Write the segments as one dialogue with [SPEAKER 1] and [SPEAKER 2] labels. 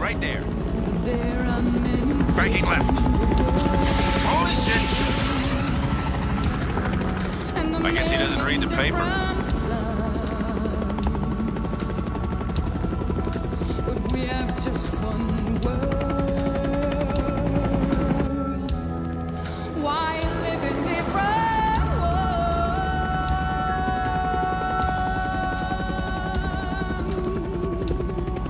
[SPEAKER 1] right there. Breaking left. Holy shit! I guess he doesn't read the paper.
[SPEAKER 2] But we have just one world. Why live in different worlds?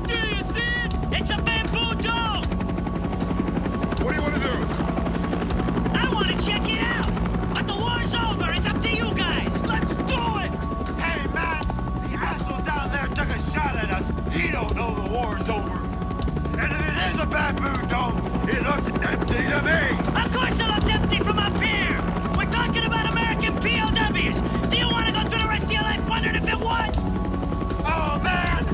[SPEAKER 3] Do you see it? It's a bamboo dome!
[SPEAKER 4] What do you want to do?
[SPEAKER 3] I want to check it out! But the war's over! It's up to you guys! Let's do it!
[SPEAKER 4] Hey, man! The asshole down there took a shot at us. He don't know the war's over. And if it is a bamboo dome, it looks empty to me.
[SPEAKER 3] Of course it looks empty from up here! We're talking about American POWs! Do you want to go through the rest of your life wondering if it was?
[SPEAKER 4] Oh, man!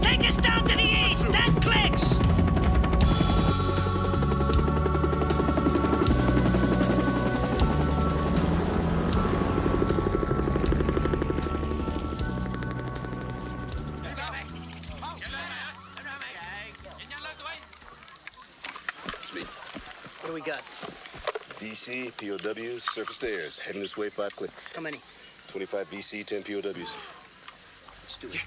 [SPEAKER 3] Take us down to the east! That clicks!
[SPEAKER 5] It's me.
[SPEAKER 6] What do we got?
[SPEAKER 5] VC, POWs, surface airs. Heading this way 5 clicks.
[SPEAKER 6] How many?
[SPEAKER 5] 25 VC, 10 POWs.
[SPEAKER 6] Let's do it.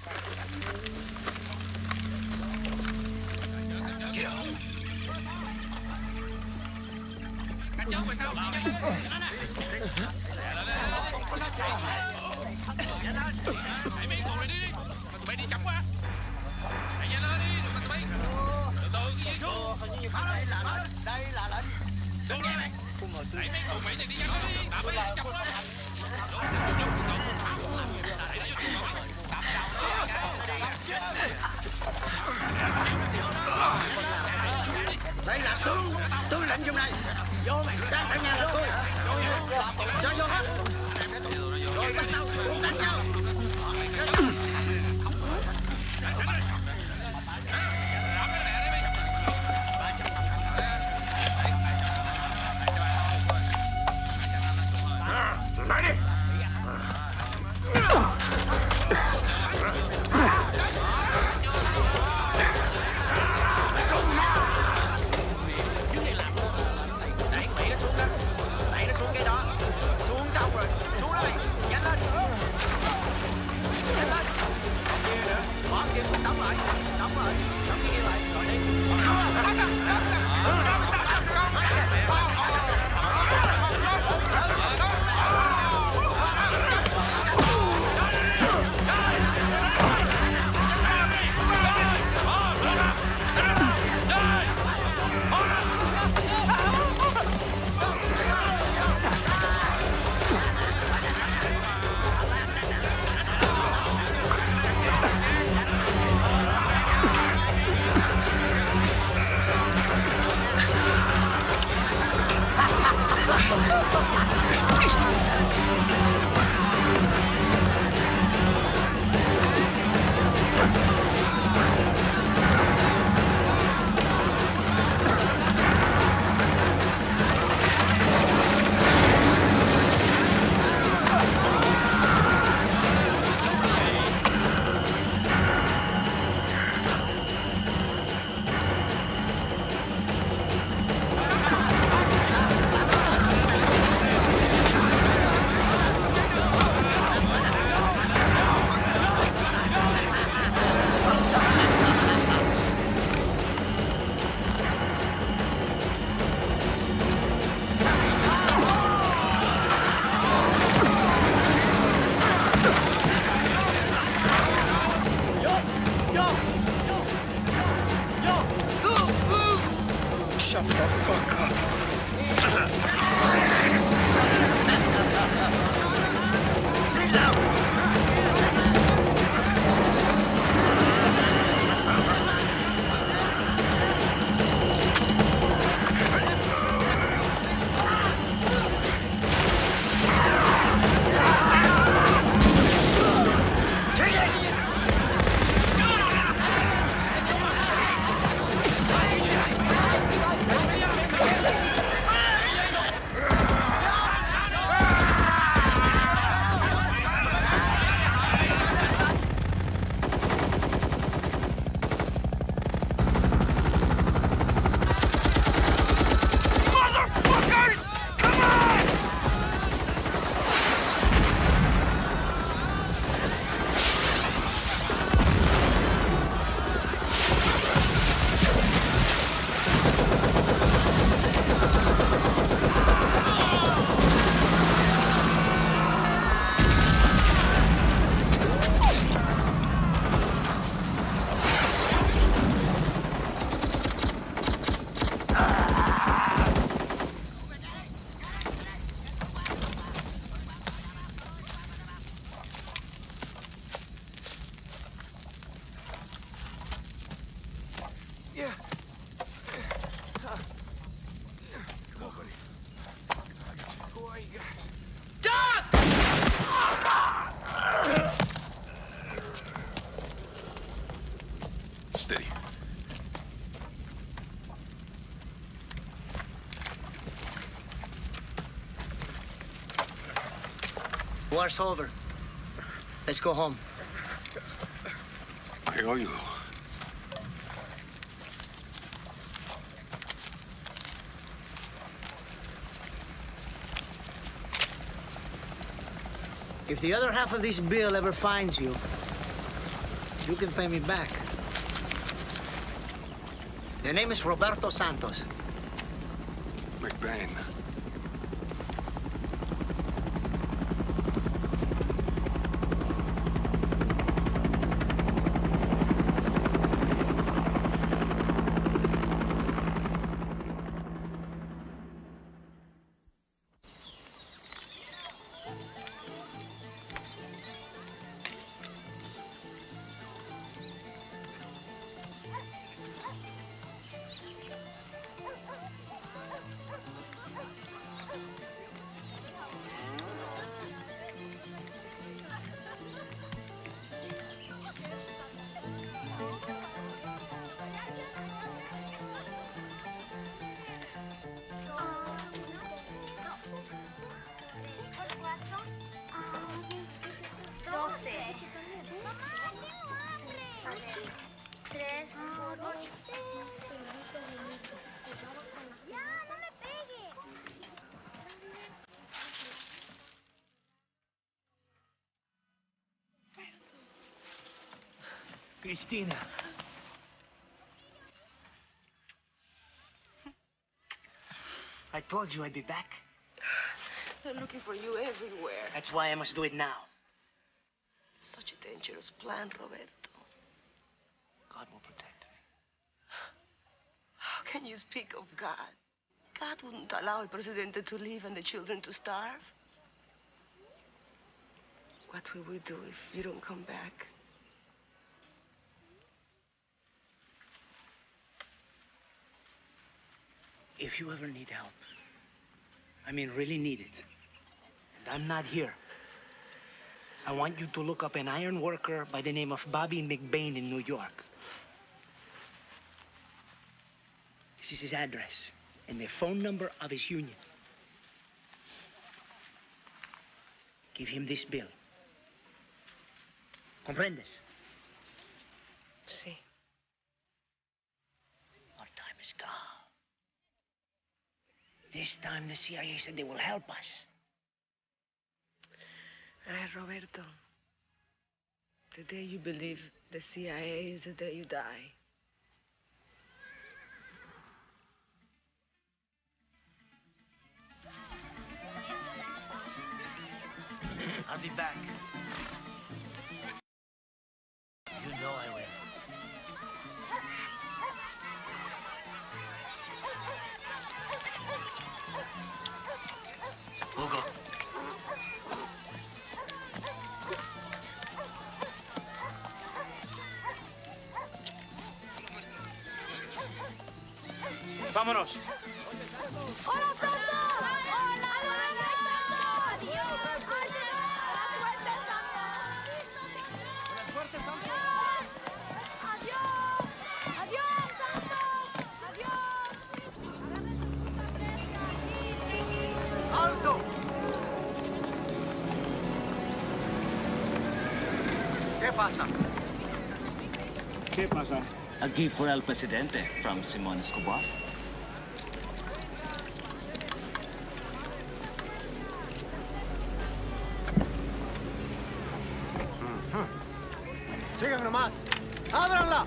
[SPEAKER 7] Đây là tướng tư lệnh vùng này. Đang phải nghe là tôi. Cho vô hết. Rồi bắt đầu đánh nhau.
[SPEAKER 4] Lại đi!
[SPEAKER 7] Đẩy Mỹ nó xuống đó. Đẩy nó xuống cái đó. Xuống xong rồi. Xuống đó mày. Nhanh lên. Nhanh lên. Còn kia nữa. Bỏ kia xuống đóng lại. Đóng lại. Đóng cái kia lại. Rồi đi.
[SPEAKER 6] War's over. Let's go home.
[SPEAKER 4] I owe you.
[SPEAKER 6] If the other half of this bill ever finds you, you can pay me back. The name is Roberto Santos.
[SPEAKER 4] McBain.
[SPEAKER 6] Christina. I told you I'd be back.
[SPEAKER 8] They're looking for you everywhere.
[SPEAKER 6] That's why I must do it now.
[SPEAKER 8] Such a dangerous plan, Roberto.
[SPEAKER 6] God will protect me.
[SPEAKER 8] How can you speak of God? God wouldn't allow El Presidente to live and the children to starve. What will we do if you don't come back?
[SPEAKER 6] If you ever need help, I mean really need it, and I'm not here, I want you to look up an iron worker by the name of Bobby McBain in New York. This is his address and the phone number of his union. Give him this bill. ¿Comprendes?
[SPEAKER 8] Sí.
[SPEAKER 6] Our time is gone. This time the CIA said they will help us.
[SPEAKER 8] Ay, Roberto. The day you believe the CIA is the day you die.
[SPEAKER 6] I'll be back. You know I will. Hugo. Vámonos.
[SPEAKER 2] ¡Hola, Santos! ¡Hola, ¡Adiós! ¡Buena suerte, Santos! ¡Adiós! ¡Adiós, Santos! ¡Adiós!
[SPEAKER 3] ¡Alto! ¿Qué pasa?
[SPEAKER 9] ¿Qué pasa?
[SPEAKER 10] A gift for El Presidente from Simon Escobar.
[SPEAKER 3] Sigan nomás. ¡Ábranla!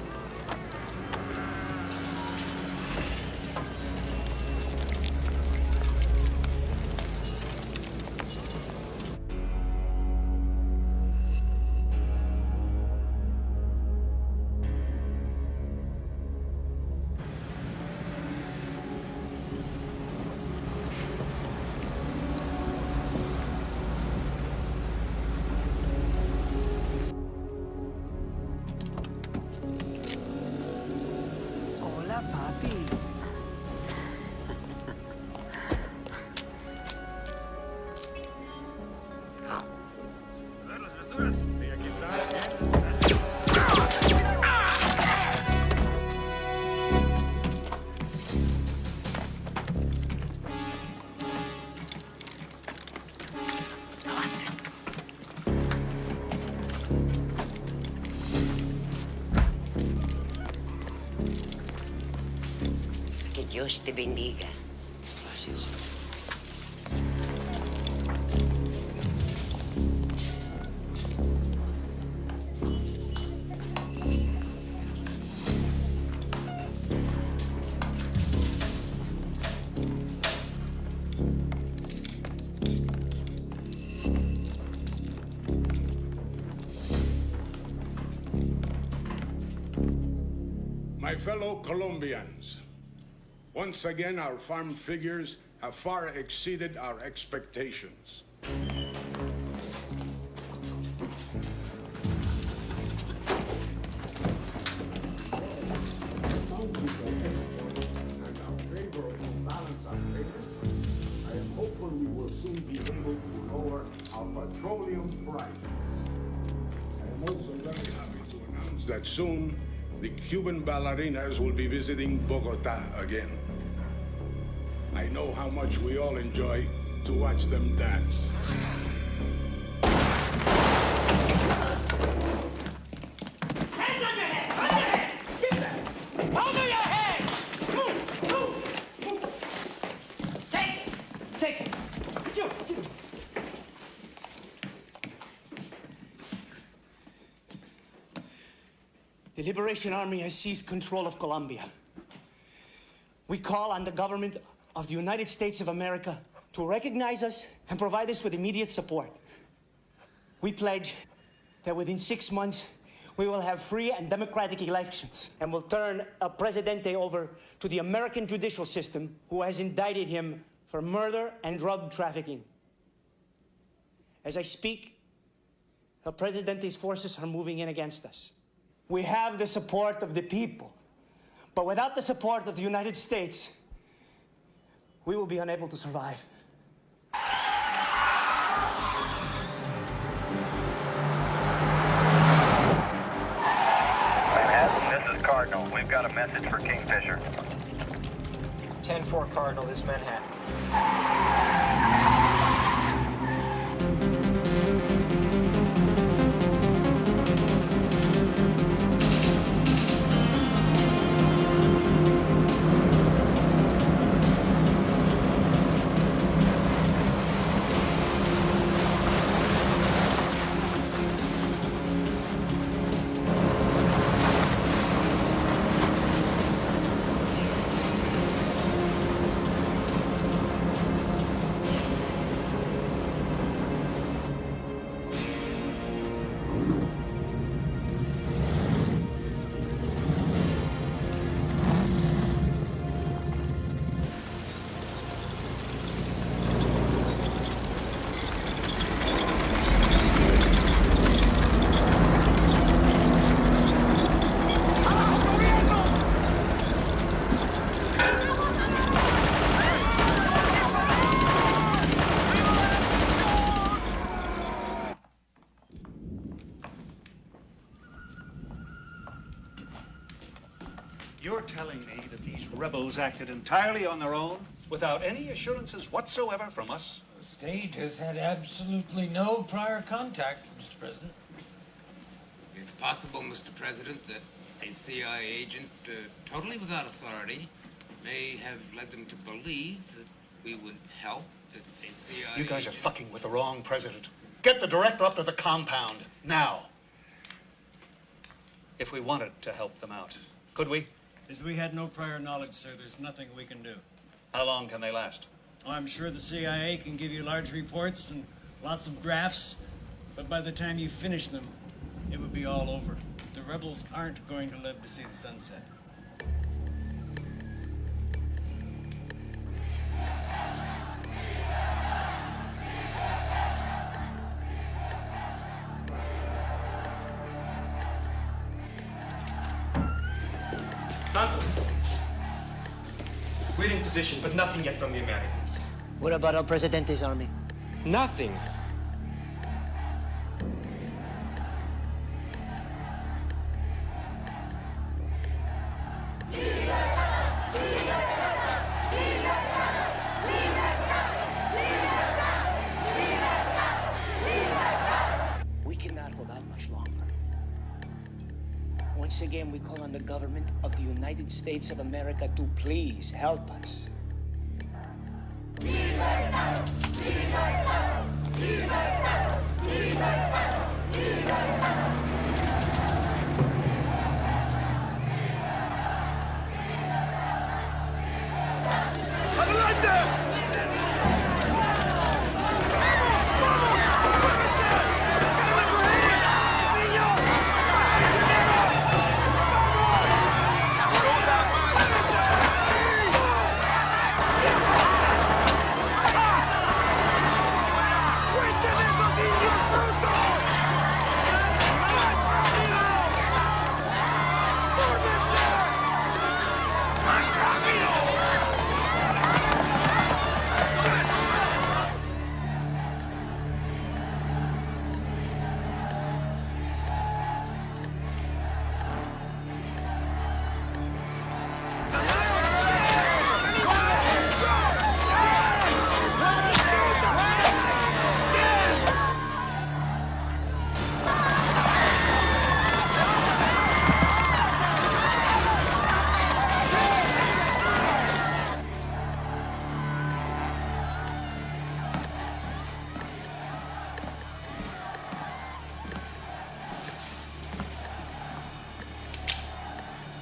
[SPEAKER 8] Dios te bendiga.
[SPEAKER 10] Gracias.
[SPEAKER 11] My fellow Colombians, once again our farm figures have far exceeded our expectations. And our favorable balance of payments, I am hopeful we will soon be able to lower our petroleum prices. I am also very happy to announce that soon the Cuban ballerinas will be visiting Bogota again. I know how much we all enjoy to watch them dance.
[SPEAKER 3] Hands on your head! On your head! Give that! Over your head! Move! Move! Take it! Take it! Give it!
[SPEAKER 6] The Liberation Army has seized control of Colombia. We call on the government of the United States of America to recognize us and provide us with immediate support. We pledge that within 6 months, we will have free and democratic elections and will turn El Presidente over to the American judicial system, who has indicted him for murder and drug trafficking. As I speak, El Presidente's forces are moving in against us. We have the support of the people, but without the support of the United States, we will be unable to survive.
[SPEAKER 12] Manhattan, this is Cardinal. We've got a message for Kingfisher.
[SPEAKER 7] 10-4 Cardinal, this is Manhattan.
[SPEAKER 9] You're telling me that these rebels acted entirely on their own, without any assurances whatsoever from us?
[SPEAKER 13] The state has had absolutely no prior contact, Mr. President.
[SPEAKER 14] It's possible, Mr. President, that a CIA agent, totally without authority, may have led them to believe that we would help if a CIA
[SPEAKER 9] You guys are
[SPEAKER 14] agent...
[SPEAKER 9] fucking with the wrong president. Get the director up to the compound, now. If we wanted to help them out, could we?
[SPEAKER 13] As we had no prior knowledge, sir, there's nothing we can do.
[SPEAKER 9] How long can they last?
[SPEAKER 13] I'm sure the CIA can give you large reports and lots of graphs, but by the time you finish them, it would be all over. The rebels aren't going to live to see the sunset.
[SPEAKER 7] Santos. We're in position, but nothing yet from the Americans.
[SPEAKER 6] What about El Presidente's army?
[SPEAKER 7] Nothing.
[SPEAKER 6] We cannot hold out much longer. Once again, we call on the government of the United States of America to please help us.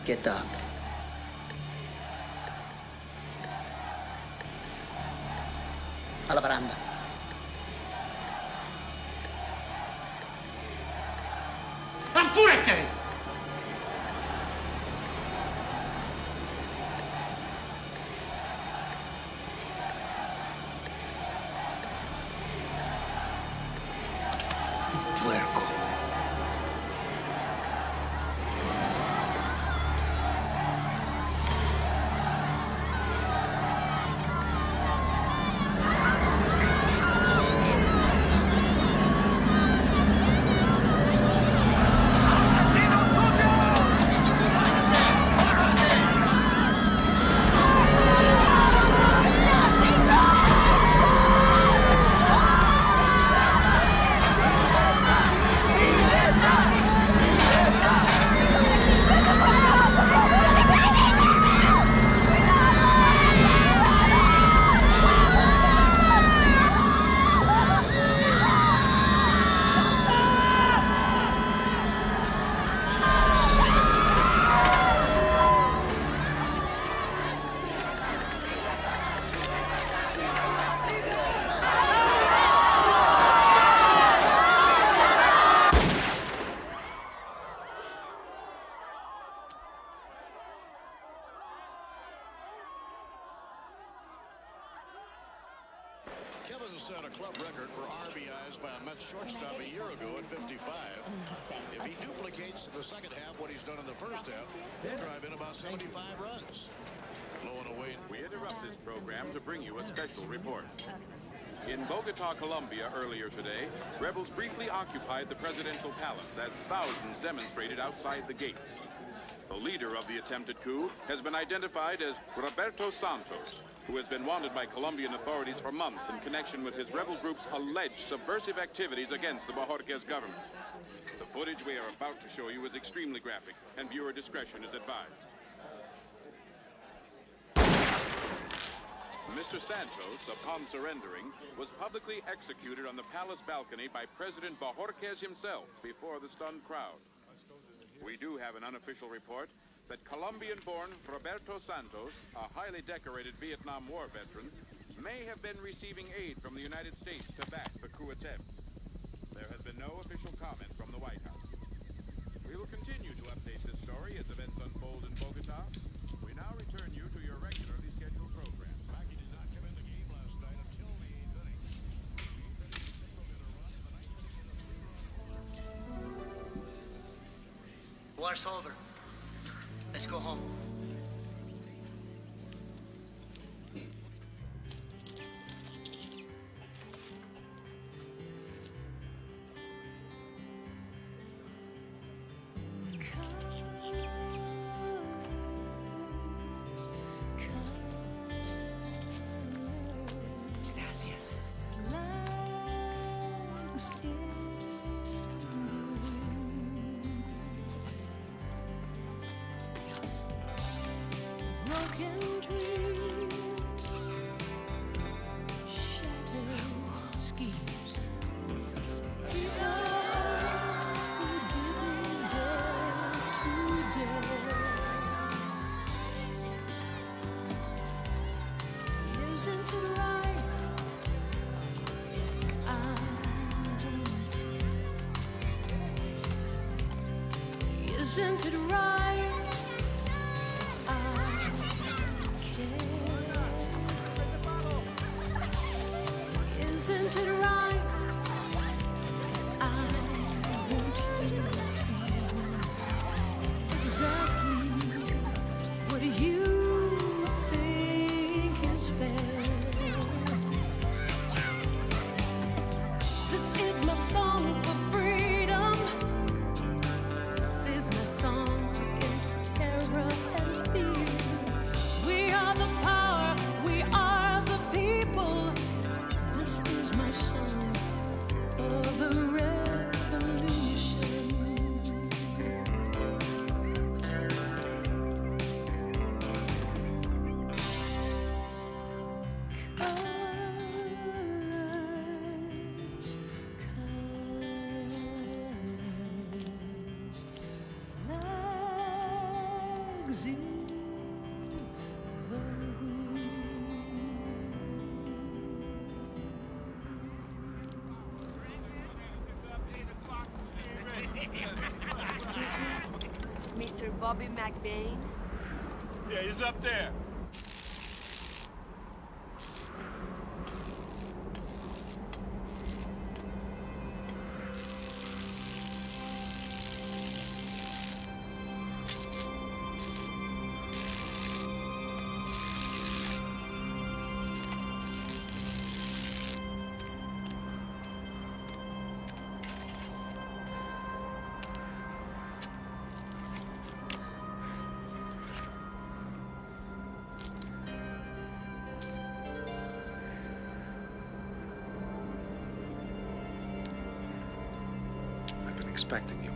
[SPEAKER 15] Get up. Alla veranda.
[SPEAKER 3] Apúrate!
[SPEAKER 15] Puerco.
[SPEAKER 16] Kevin set a club record for RBIs by a Mets shortstop a year ago at 55. If he duplicates the second half what he's done in the first half, he'll drive in about 75 runs. Blowing away.
[SPEAKER 1] We interrupt this program to bring you a special report. In Bogota, Colombia, earlier today, rebels briefly occupied the presidential palace as thousands demonstrated outside the gates. The leader of the attempted coup has been identified as Roberto Santos, who has been wanted by Colombian authorities for months in connection with his rebel group's alleged subversive activities against the Bojorquez government. The footage we are about to show you is extremely graphic, and viewer discretion is advised. Mr. Santos, upon surrendering, was publicly executed on the palace balcony by President Bojorquez himself before the stunned crowd. We do have an unofficial report that Colombian-born Roberto Santos, a highly decorated Vietnam War veteran, may have been receiving aid from the United States to back the coup attempt. There has been no official comment from the White House. We will continue to update this story as events unfold in Bogota. We now return you to your regularly scheduled program.
[SPEAKER 16] Mackey did not come in the game last night until the 8th inning.
[SPEAKER 15] War's over. Let's go home.
[SPEAKER 3] Gracias.
[SPEAKER 2] Isn't it right? I care. Isn't it right? I want you to want exactly what you think is fair. This is my song for freedom. This is my song against terror and fear. We are the power, we are the people. This is my song for the revolution. Flags in the wind.
[SPEAKER 8] Excuse me, Mr. Bobby McBain?
[SPEAKER 4] Yeah, he's up there.
[SPEAKER 17] I've been expecting you.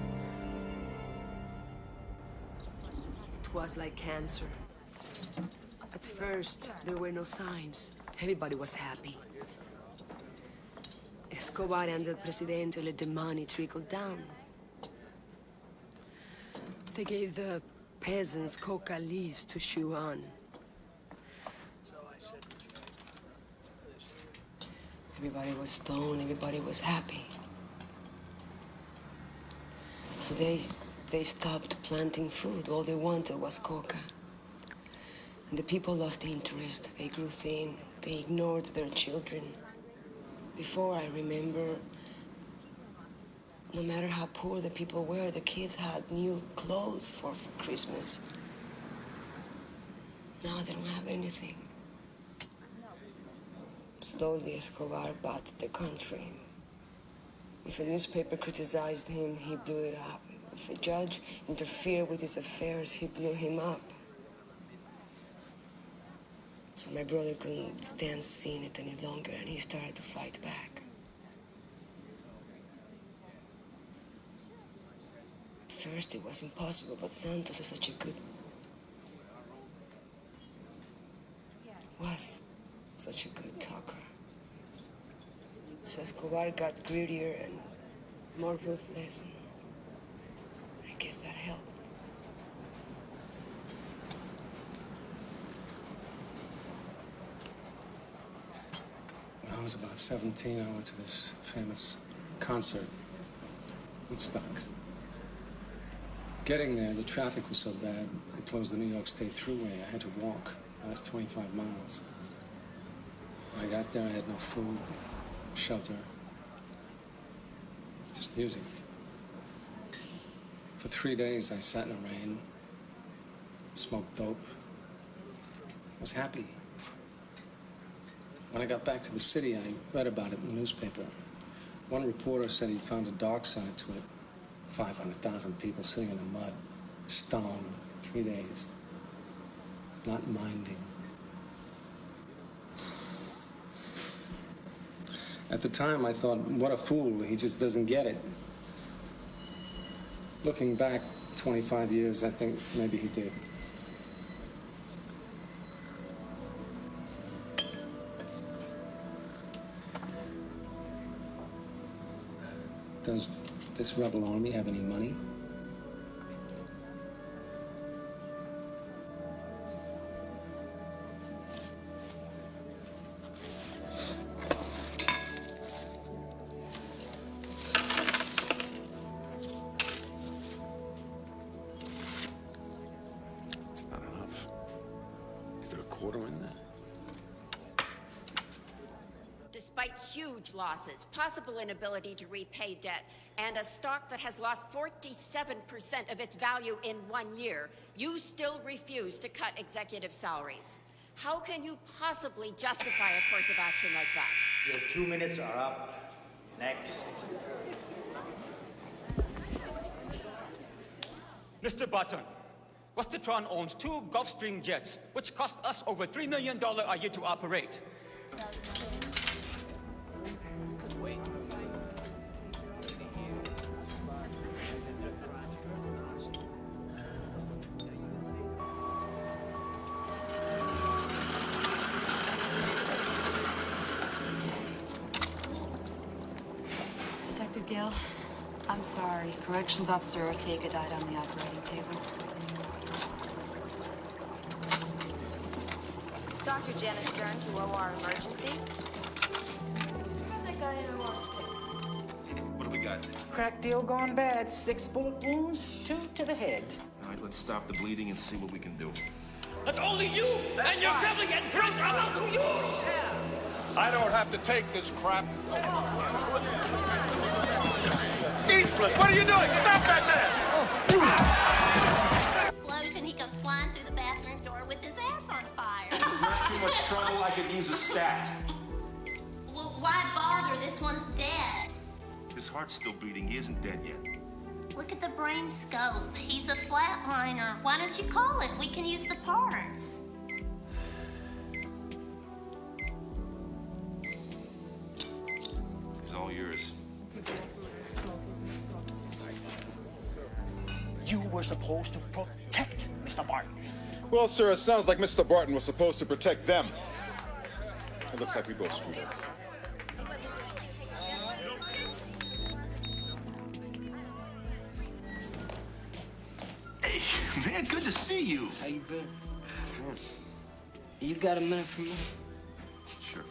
[SPEAKER 8] It was like cancer. At first, there were no signs. Everybody was happy. Escobar and El Presidente let the money trickle down. They gave the peasants coca leaves to chew on. Everybody was stoned, everybody was happy. So they stopped planting food. All they wanted was coca. And the people lost interest. They grew thin. They ignored their children. Before, I remember, no matter how poor the people were, the kids had new clothes for Christmas. Now they don't have anything. Slowly, Escobar bought the country. If a newspaper criticized him, he blew it up. If a judge interfered with his affairs, he blew him up. So my brother couldn't stand seeing it any longer, and he started to fight back. At first, it was impossible, but Santos is such a good... was such a good talker. So Escobar got greedier and more ruthless. I guess that helped.
[SPEAKER 17] When I was about 17, I went to this famous concert, Woodstock. Getting there, the traffic was so bad, they closed the New York State Thruway. I had to walk the last 25 miles. When I got there, I had no food, shelter, just music. For 3 days, I sat in the rain, smoked dope. I was happy. When I got back to the city, I read about it in the newspaper. One reporter said he'd found a dark side to it. 500,000 people sitting in the mud, stoned, 3 days, not minding. At the time, I thought, what a fool, he just doesn't get it. Looking back 25 years, I think maybe he did. Does this rebel army have any money?
[SPEAKER 5] quarter in there?
[SPEAKER 18] Despite huge losses, possible inability to repay debt, and a stock that has lost 47% of its value in 1 year, you still refuse to cut executive salaries. How can you possibly justify a course of action like that?
[SPEAKER 3] Your 2 minutes are up. Next.
[SPEAKER 19] Mr. Button, Westertron owns 2 Gulfstream jets, which cost us over $3 million a year to operate.
[SPEAKER 20] Detective Gill, I'm sorry. Corrections Officer Ortega died on the operating table.
[SPEAKER 21] Dr. Janice Stern to OR emergency.
[SPEAKER 20] That guy in OR 6.
[SPEAKER 5] What do we got?
[SPEAKER 3] Crack deal gone bad. 6 bullet wounds, 2 to the head.
[SPEAKER 5] All right, let's stop the bleeding and see what we can do.
[SPEAKER 19] That only you and your family and friends are allowed to use!
[SPEAKER 22] I don't have to take this crap.
[SPEAKER 3] Eastland, what are you doing? Stop back there!
[SPEAKER 21] Explosion, he comes flying through the bathroom door with his ass on fire.
[SPEAKER 5] It's not too much trouble. I could use a stat.
[SPEAKER 21] Well, why bother? This one's dead.
[SPEAKER 5] His heart's still beating. He isn't dead yet.
[SPEAKER 21] Look at the brain scope. He's a flatliner. Why don't you call it? We can use the parts.
[SPEAKER 5] He's all yours.
[SPEAKER 3] You were supposed to protect Mr. Barton.
[SPEAKER 23] Well, sir, it sounds like Mr. Barton was supposed to protect them. It looks like we both screwed up.
[SPEAKER 5] Hey, man, good to see you.
[SPEAKER 6] How you been? You got a minute for me?
[SPEAKER 5] Sure.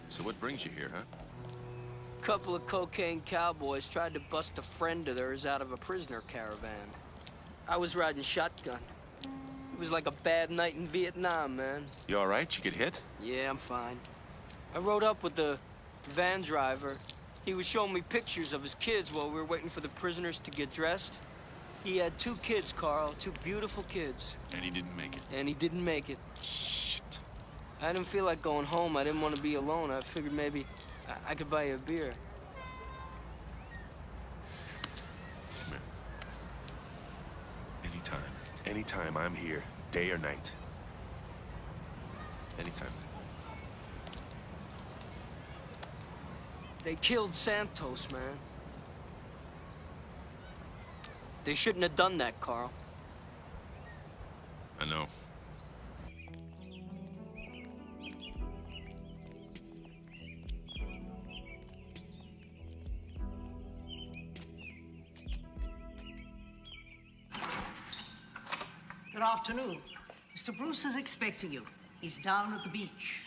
[SPEAKER 5] So what brings you here, huh?
[SPEAKER 6] Couple of cocaine cowboys tried to bust a friend of theirs out of a prisoner caravan. I was riding shotgun. It was like a bad night in Vietnam, man.
[SPEAKER 5] You all right? You get hit?
[SPEAKER 6] Yeah, I'm fine. I rode up with the van driver. He was showing me pictures of his kids while we were waiting for the prisoners to get dressed. He had 2 kids, Carl, 2 beautiful kids.
[SPEAKER 5] And he didn't make it.
[SPEAKER 6] And he didn't make it.
[SPEAKER 5] Shit.
[SPEAKER 6] I didn't feel like going home. I didn't want to be alone. I figured maybe I could buy you a beer.
[SPEAKER 5] Come here. Anytime. Anytime I'm here, day or night. Anytime.
[SPEAKER 6] They killed Santos, man. They shouldn't have done that, Carl.
[SPEAKER 5] I know.
[SPEAKER 24] Good afternoon. Mr. Bruce is expecting you. He's down at the beach.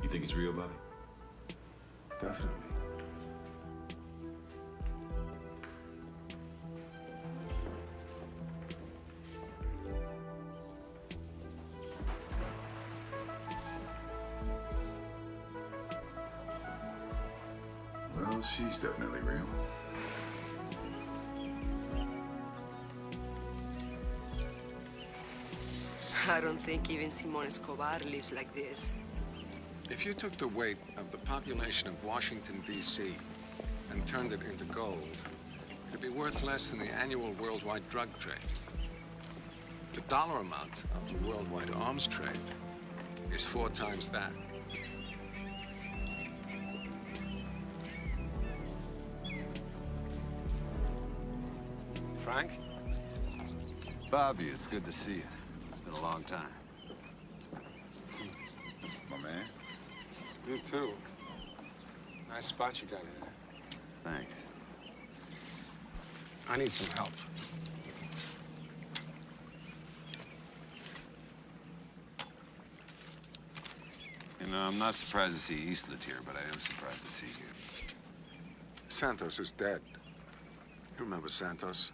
[SPEAKER 5] You think it's real, Bobby? Definitely.
[SPEAKER 11] Well, she's definitely real.
[SPEAKER 8] I don't think even Simon Escobar lives like this.
[SPEAKER 17] If you took the weight of the population of Washington, D.C. and turned it into gold, it'd be worth less than the annual worldwide drug trade. The dollar amount of the worldwide arms trade is 4 times that. Frank?
[SPEAKER 25] Bobby, it's good to see you. It's been a long time.
[SPEAKER 11] My man.
[SPEAKER 17] You too. Nice spot you got here.
[SPEAKER 25] Thanks.
[SPEAKER 17] I need some help.
[SPEAKER 25] You know, I'm not surprised to see Eastland here, but I am surprised to see you.
[SPEAKER 17] Santos is dead. You remember Santos?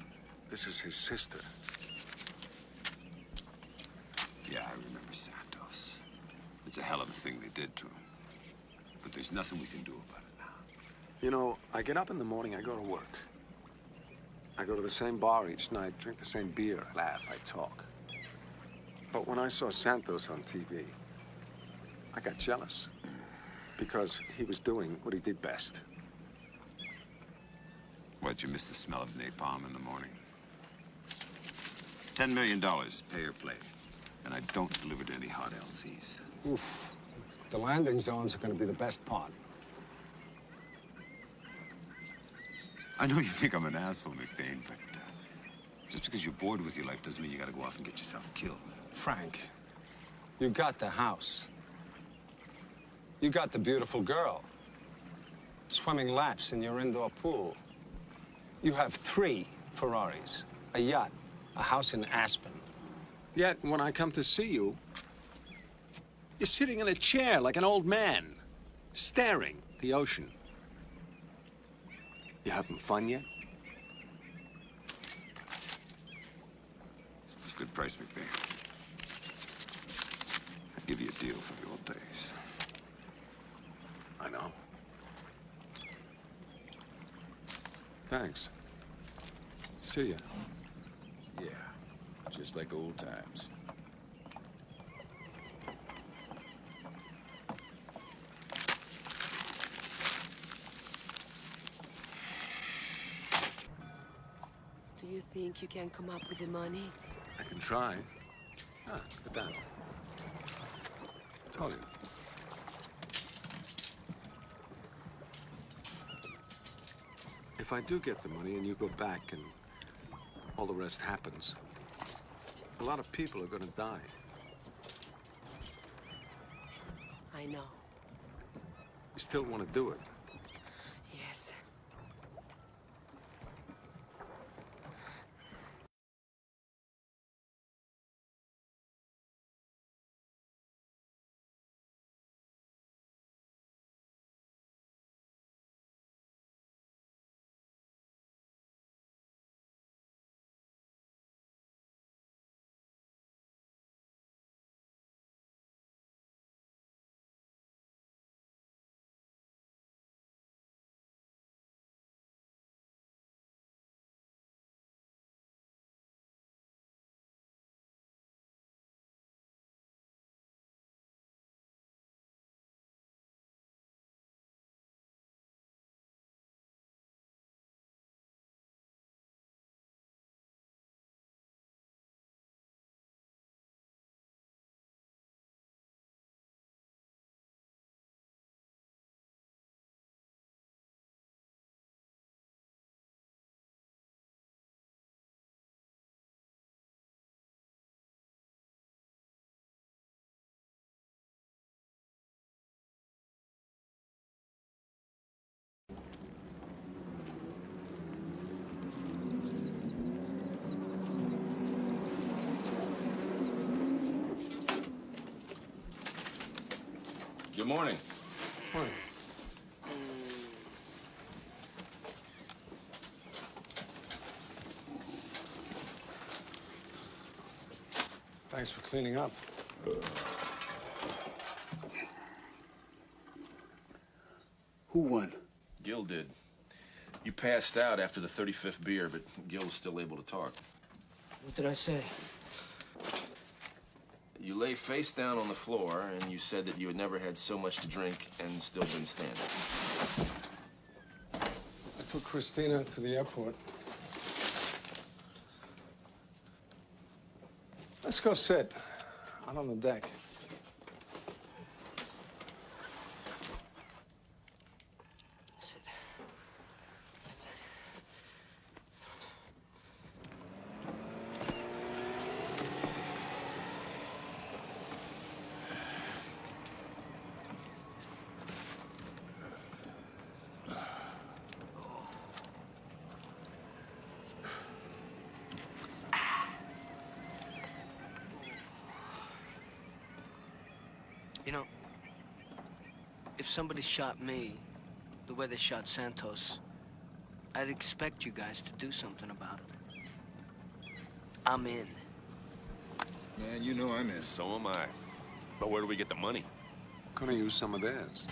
[SPEAKER 17] This is his sister.
[SPEAKER 25] Yeah, I remember Santos. It's a hell of a thing they did to him. But there's nothing we can do about it now.
[SPEAKER 17] You know, I get up in the morning, I go to work. I go to the same bar each night, drink the same beer, I laugh, I talk. But when I saw Santos on TV, I got jealous. Because he was doing what he did best.
[SPEAKER 25] What, you miss the smell of napalm in the morning? $10 million, pay or play. And I don't deliver to any hot LCs.
[SPEAKER 17] Oof. The landing zones are going to be the best part.
[SPEAKER 25] I know you think I'm an asshole, McBain, but just because you're bored with your life doesn't mean you gotta go off and get yourself killed.
[SPEAKER 17] Frank, you got the house. You got the beautiful girl. Swimming laps in your indoor pool. You have 3 Ferraris, a yacht, a house in Aspen. Yet, when I come to see you, you're sitting in a chair like an old man, staring at the ocean. You having fun yet?
[SPEAKER 25] It's a good price, McBain. I'd give you a deal for the old days.
[SPEAKER 17] I know. Thanks. See ya.
[SPEAKER 25] Yeah, just like old times.
[SPEAKER 8] Do you think you can come up with the money?
[SPEAKER 17] I can try. Ah, look at that. I told you. If I do get the money and you go back and all the rest happens, a lot of people are gonna die.
[SPEAKER 8] I know.
[SPEAKER 17] You still want to do it?
[SPEAKER 8] Yes.
[SPEAKER 25] Good morning.
[SPEAKER 17] Morning. Thanks for cleaning up.
[SPEAKER 9] Who won?
[SPEAKER 10] Gil did. You passed out after the 35th beer, but Gil was still able to talk.
[SPEAKER 6] What did I say?
[SPEAKER 10] You lay face down on the floor, and you said that you had never had so much to drink and still been standing.
[SPEAKER 17] I took Christina to the airport. Let's go sit out on the deck.
[SPEAKER 6] You know, if somebody shot me the way they shot Santos, I'd expect you guys to do something about it. I'm in.
[SPEAKER 23] Man, you know I'm in.
[SPEAKER 10] So am I. But where do we get the money?
[SPEAKER 23] Gonna use some of theirs.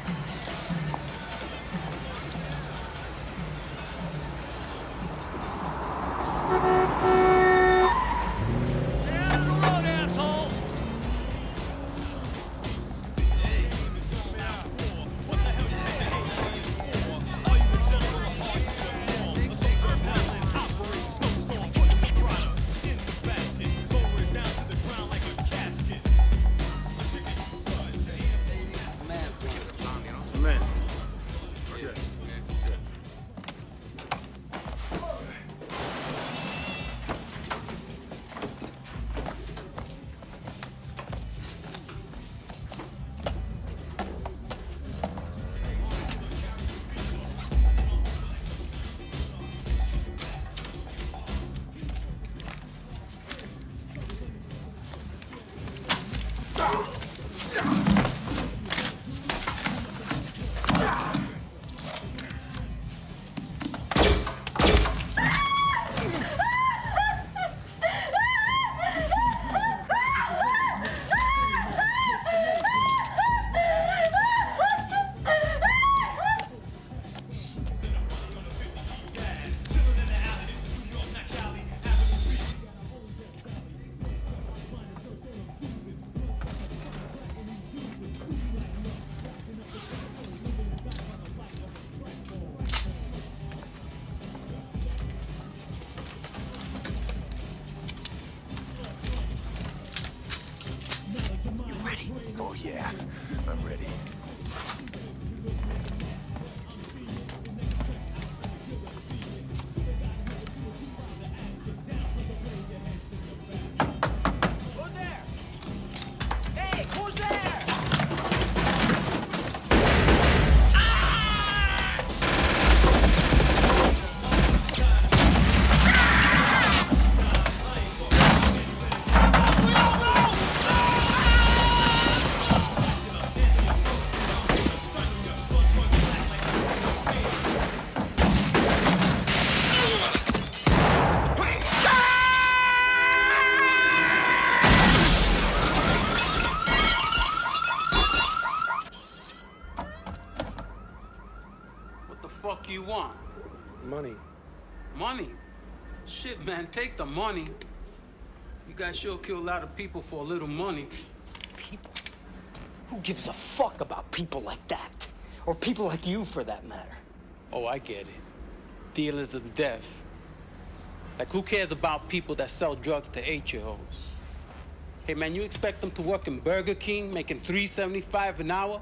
[SPEAKER 10] Oh, yeah. I'm ready.
[SPEAKER 3] Who's there? Hey, who's there?
[SPEAKER 1] What the fuck you want?
[SPEAKER 17] Money.
[SPEAKER 1] Money? Shit, man, take the money. You guys sure kill a lot of people for a little money.
[SPEAKER 6] People? Who gives a fuck about people like that? Or people like you, for that matter?
[SPEAKER 1] Oh, I get it. Dealers of death. Like, who cares about people that sell drugs to 8-year-olds? Hey, man, you expect them to work in Burger King, making $3.75 an hour?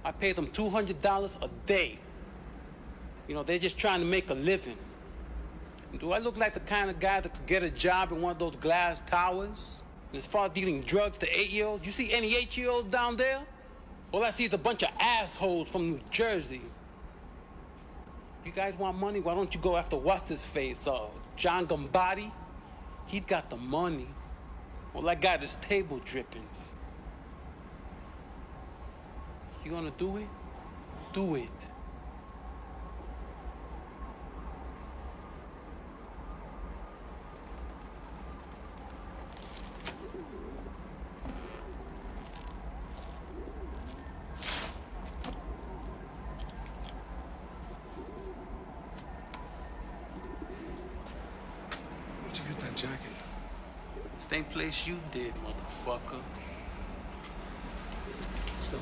[SPEAKER 1] I pay them $200 a day. You know, they're just trying to make a living. Do I look like the kind of guy that could get a job in one of those glass towers? And as far as dealing drugs to 8-year-olds, you see any 8-year-olds down there? All I see is a bunch of assholes from New Jersey. You guys want money? Why don't you go after what's his face? John Gambatti? He's got the money. All I got is table drippings. You gonna do it? Do it.
[SPEAKER 17] Where'd you get that jacket?
[SPEAKER 1] Same place you did, motherfucker.
[SPEAKER 17] Let's go.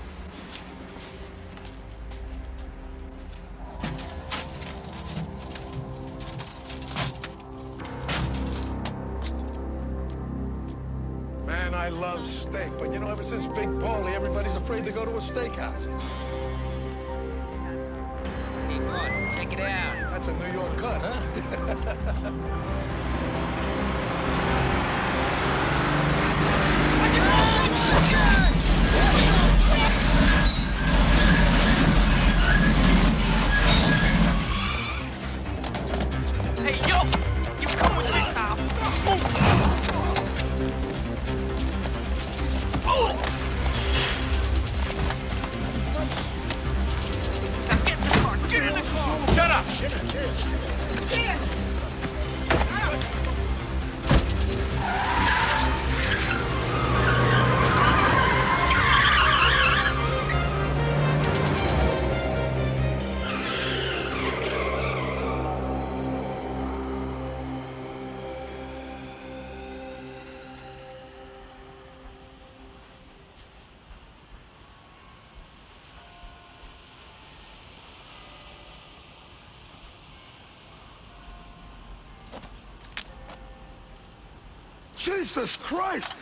[SPEAKER 11] Man, I love steak, but you know, ever since Big Paulie, everybody's afraid to go to a steakhouse.
[SPEAKER 15] Hey, boss, check it out.
[SPEAKER 11] That's a New York cut, huh?
[SPEAKER 3] Hey, yo! You come with me, pal.
[SPEAKER 11] Jesus Christ!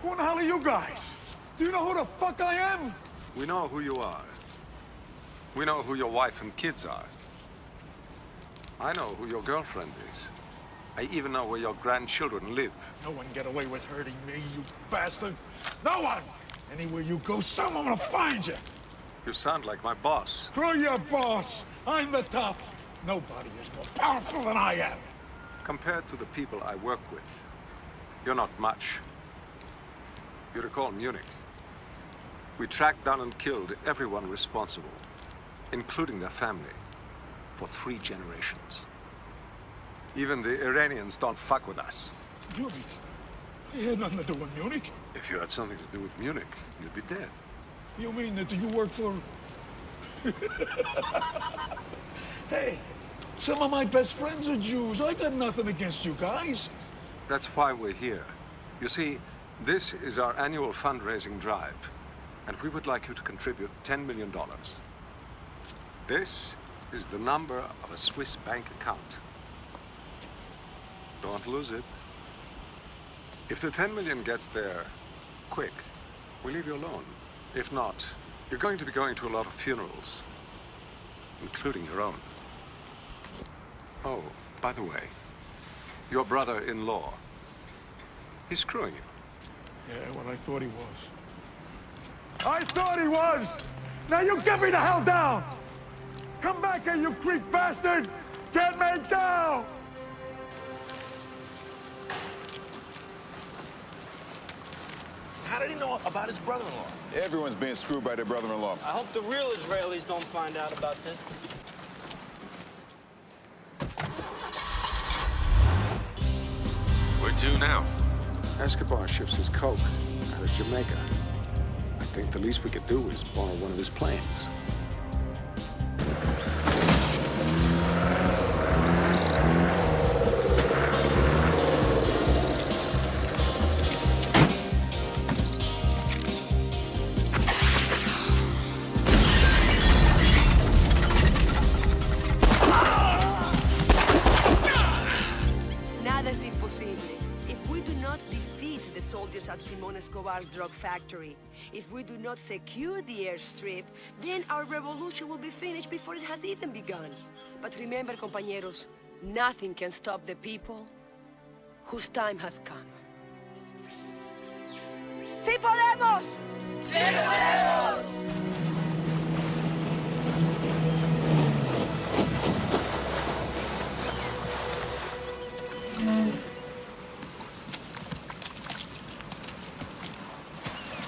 [SPEAKER 11] Who in the hell are you guys? Do you know who the fuck I am?
[SPEAKER 7] We know who you are. We know who your wife and kids are. I know who your girlfriend is. I even know where your grandchildren live.
[SPEAKER 11] No one get away with hurting me, you bastard! No one! Anywhere you go, someone will find you!
[SPEAKER 7] You sound like my boss.
[SPEAKER 11] Screw your boss! I'm the top! Nobody is more powerful than I am!
[SPEAKER 7] Compared to the people I work with, you're not much. You recall Munich? We tracked down and killed everyone responsible, including their family, for 3 generations. Even the Iranians don't fuck with us.
[SPEAKER 11] Munich? You had nothing to do with Munich?
[SPEAKER 7] If you had something to do with Munich, you'd be dead.
[SPEAKER 11] You mean that you work for... Hey, some of my best friends are Jews. I got nothing against you guys.
[SPEAKER 7] That's why we're here. You see, this is our annual fundraising drive, and we would like you to contribute $10 million. This is the number of a Swiss bank account. Don't lose it. If the 10 million gets there quick, we leave you alone. If not, you're going to be going to a lot of funerals, including your own. Oh, by the way, your brother-in-law, he's screwing you.
[SPEAKER 11] Yeah, well, I thought he was. I thought he was! Now you get me the hell down! Come back here, you creep bastard! Get me down!
[SPEAKER 10] How did he know about his brother-in-law?
[SPEAKER 23] Everyone's being screwed by their brother-in-law.
[SPEAKER 12] I hope the real Israelis don't find out about this.
[SPEAKER 10] Where to now?
[SPEAKER 7] Escobar ships his coke out of Jamaica. I think the least we could do is borrow one of his planes.
[SPEAKER 8] Nada es imposible. If we do not defeat the soldiers at Simón Escobar's drug factory, if we do not secure the airstrip, then our revolution will be finished before it has even begun. But remember, compañeros, nothing can stop the people whose time has come. ¡Sí podemos! ¡Sí podemos!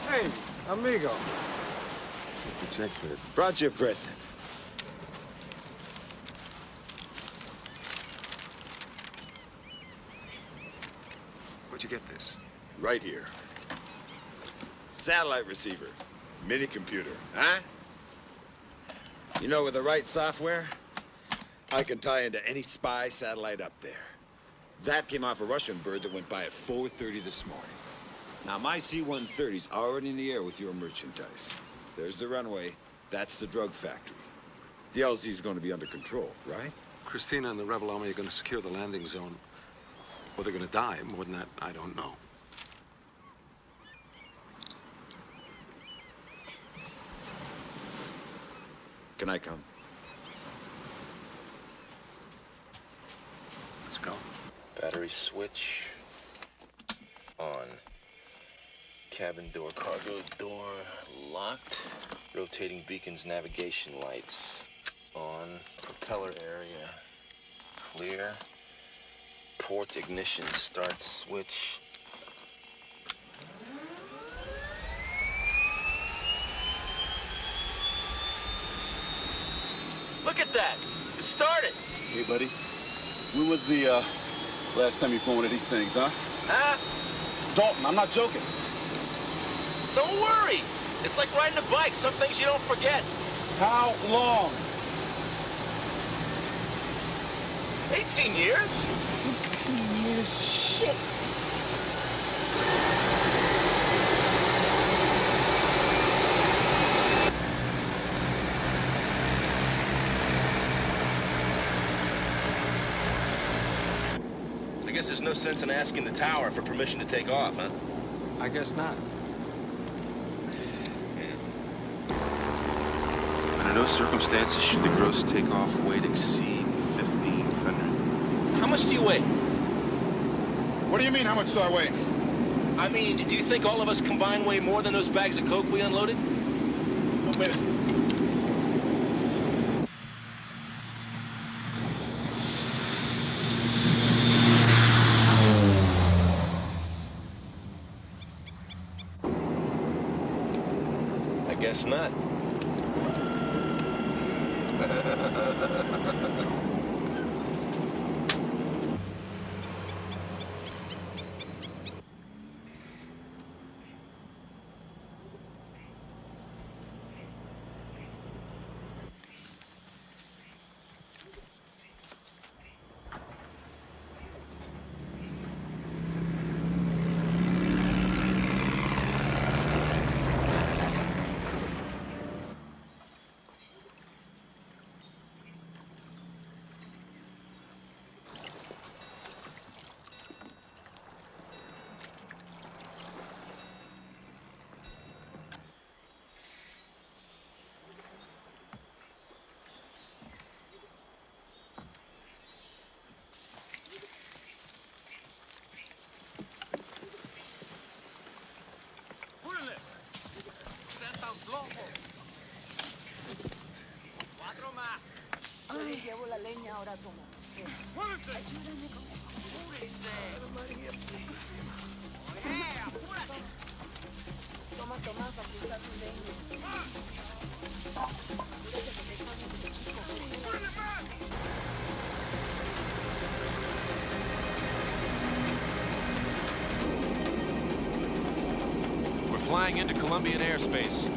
[SPEAKER 23] Hey, amigo.
[SPEAKER 7] Mr. Checkford.
[SPEAKER 23] Brought you a present.
[SPEAKER 7] Where'd you get this?
[SPEAKER 23] Right here. Satellite receiver. Mini computer, huh? You know, with the right software, I can tie into any spy satellite up there. That came off a Russian bird that went by at 4:30 this morning. Now, my C-130's already in the air with your merchandise. There's the runway. That's the drug factory. The LZ's going to be under control, right?
[SPEAKER 7] Christina and the Rebel Army are going to secure the landing zone. Or they're going to die. More than that, I don't know.
[SPEAKER 23] Can I come?
[SPEAKER 7] Let's go.
[SPEAKER 10] Battery switch on. Cabin door, cargo door locked. Rotating beacons, navigation lights on. Propeller area clear. Port ignition start switch. Look at that! It started!
[SPEAKER 9] Hey, buddy. When was the, last time you flew one of these things, huh?
[SPEAKER 10] Huh?
[SPEAKER 9] Dalton, I'm not joking.
[SPEAKER 10] Don't worry! It's like riding a bike. Some things you don't forget.
[SPEAKER 9] How long?
[SPEAKER 10] 18 years?
[SPEAKER 9] 18 years? Shit!
[SPEAKER 10] I guess guess there's no sense in asking the tower for permission to take off, huh?
[SPEAKER 7] I guess not.
[SPEAKER 10] Under no circumstances should the gross takeoff weight exceed 1,500. How much do you weigh?
[SPEAKER 23] What do you mean, how much do I weigh?
[SPEAKER 10] I mean, do you think all of us combined weigh more than those bags of coke we unloaded?
[SPEAKER 23] Wait a minute.
[SPEAKER 10] I guess not.
[SPEAKER 3] Ay, llevo la leña ahora, toma. Ayúdame con eso. Toma, Tomás, aquí está tu leña. Mírate que te extraño, chico.
[SPEAKER 10] We're flying into Colombian airspace.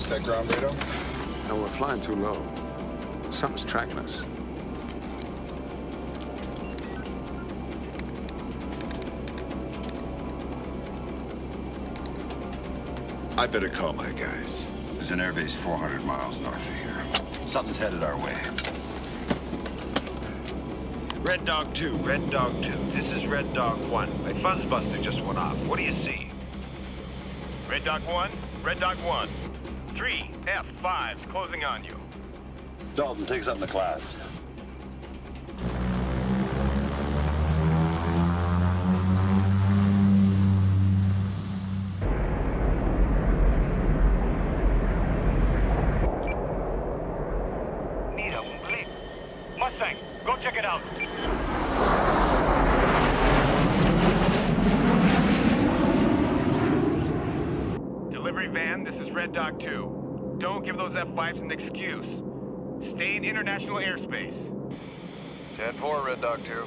[SPEAKER 23] That ground radar?
[SPEAKER 7] No, we're flying too low. Something's tracking us.
[SPEAKER 25] I better call my guys. There's an airbase 400 miles north of here. Something's headed our way.
[SPEAKER 2] Red Dog 2, Red Dog 2. This is Red Dog 1. A fuzzbuster just went off. What do you see? Red Dog 1, Red Dog 1. 3 F5s closing on you.
[SPEAKER 25] Dalton, takes up the clouds.
[SPEAKER 2] Mira, un blip. Red Dog 2. Don't give those F5s an excuse. Stay in international airspace.
[SPEAKER 4] 10-4, Red Dog 2.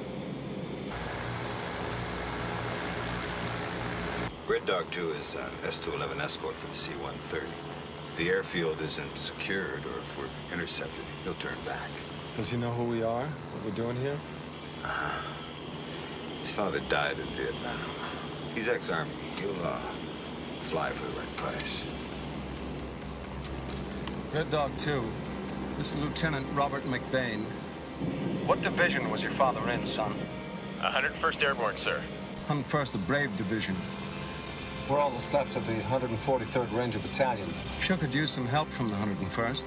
[SPEAKER 25] Red Dog 2 is S-211 escort for the C-130. If the airfield isn't secured or if we're intercepted, he'll turn back.
[SPEAKER 17] Does he know who we are? What we're doing here?
[SPEAKER 25] His father died in Vietnam. He's ex-Army. He'll fly for the right price.
[SPEAKER 17] Red Dog 2. This is Lieutenant Robert McBain.
[SPEAKER 12] What division was your father in, son?
[SPEAKER 2] 101st Airborne, sir.
[SPEAKER 17] 101st, the Brave Division. We're all that's left of the 143rd Ranger Battalion. Sure could use some help from the 101st.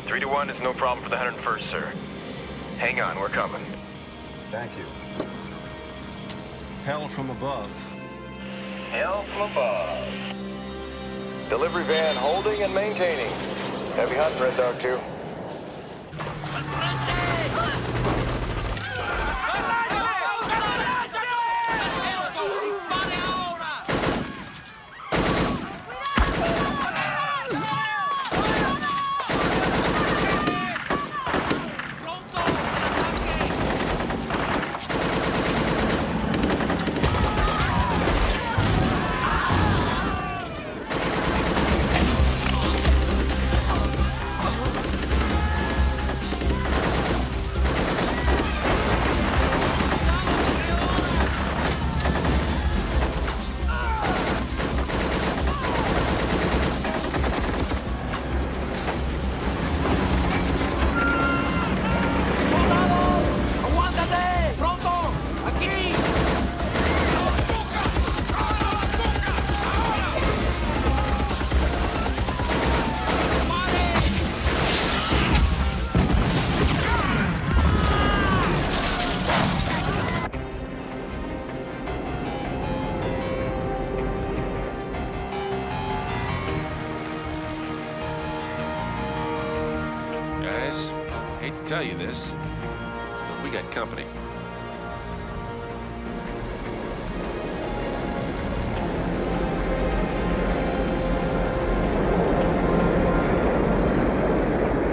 [SPEAKER 2] 3-1 is no problem for the 101st, sir. Hang on, we're coming.
[SPEAKER 17] Thank you. Hell from above.
[SPEAKER 4] Hell from above. Delivery van holding and maintaining. Heavy hunting, Red Dog 2.
[SPEAKER 10] Hate to tell you this, but we got company.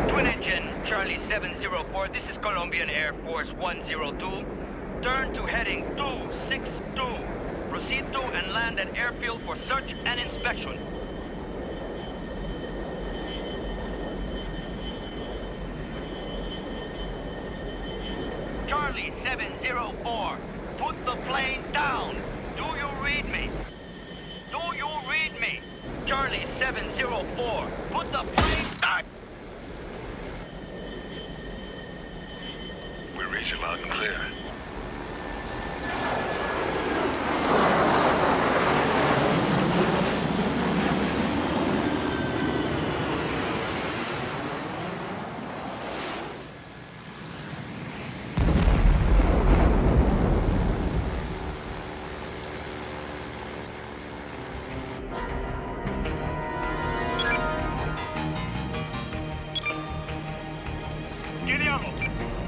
[SPEAKER 13] Twin engine, Charlie 704, this is Colombian Air Force 102. Turn to heading 262. Proceed to and land at airfield for search and inspection. Charlie 704, put the plane down. Do you read me? Do you read me? Charlie 704, put the plane down.
[SPEAKER 4] We reach you loud and clear.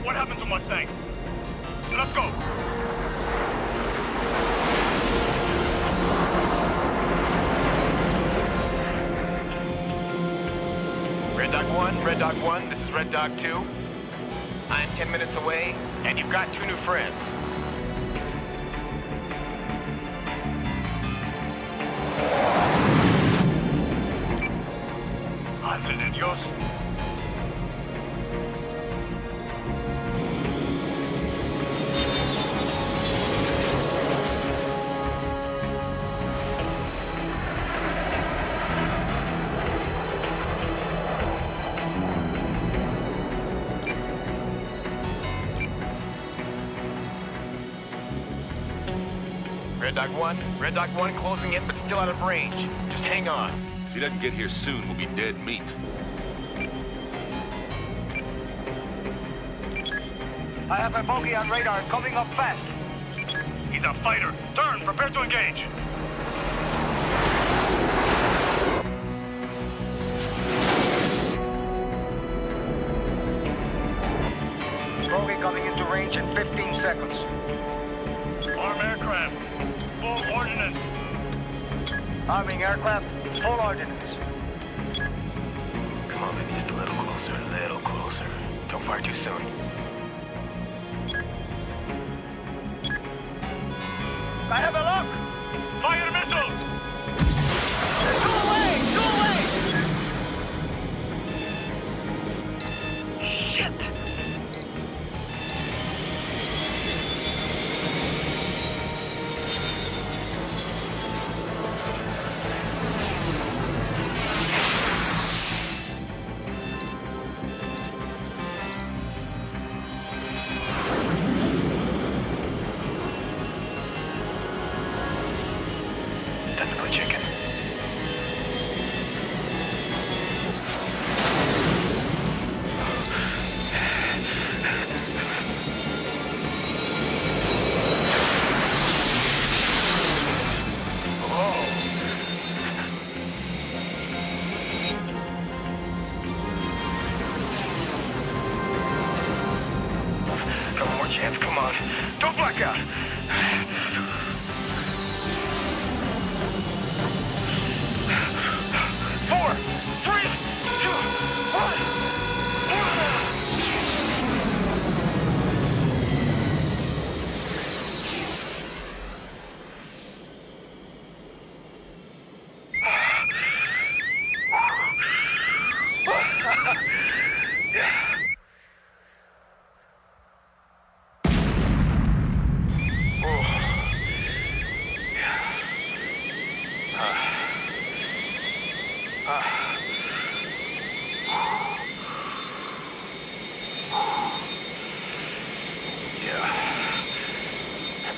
[SPEAKER 2] What happened to Mustang? Let's go. Red Dog 1, this is Red Dog 2. I'm 10 minutes away, and you've got 2 new friends. Madre de Dios. Red Dog 1 closing in, but still out of range. Just hang on.
[SPEAKER 10] If he doesn't get here soon, we'll be dead meat.
[SPEAKER 13] I have a bogey on radar coming up fast.
[SPEAKER 2] He's a fighter. Turn, prepare to engage.
[SPEAKER 13] Bogey coming into range in 15 seconds.
[SPEAKER 2] Arm aircraft. Full ordnance.
[SPEAKER 13] Arming aircraft, full ordnance.
[SPEAKER 2] Just a little closer, a little closer. Don't fire too soon. I have a lock! Fire missiles! Go away! Go away! Shit! Chicken. One more chance, come on. Don't black out. 4, 3, 2, 1.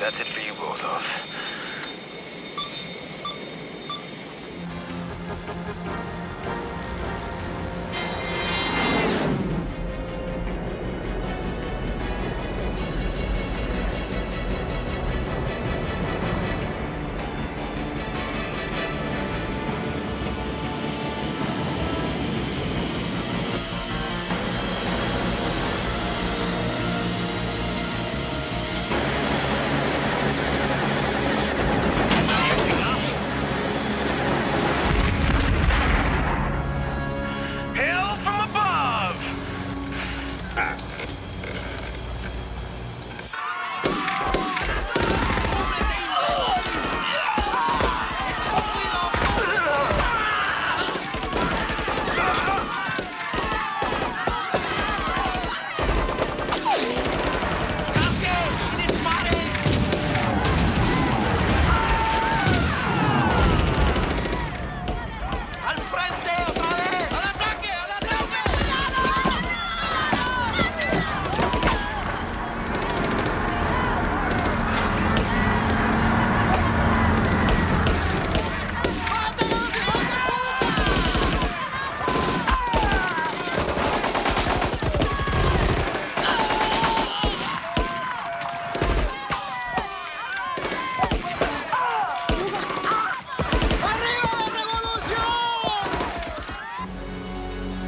[SPEAKER 2] That's it for you, bozos. Hail from above!
[SPEAKER 3] ¡Al frente otra vez! ¡Al ataque! ¡Al ataque!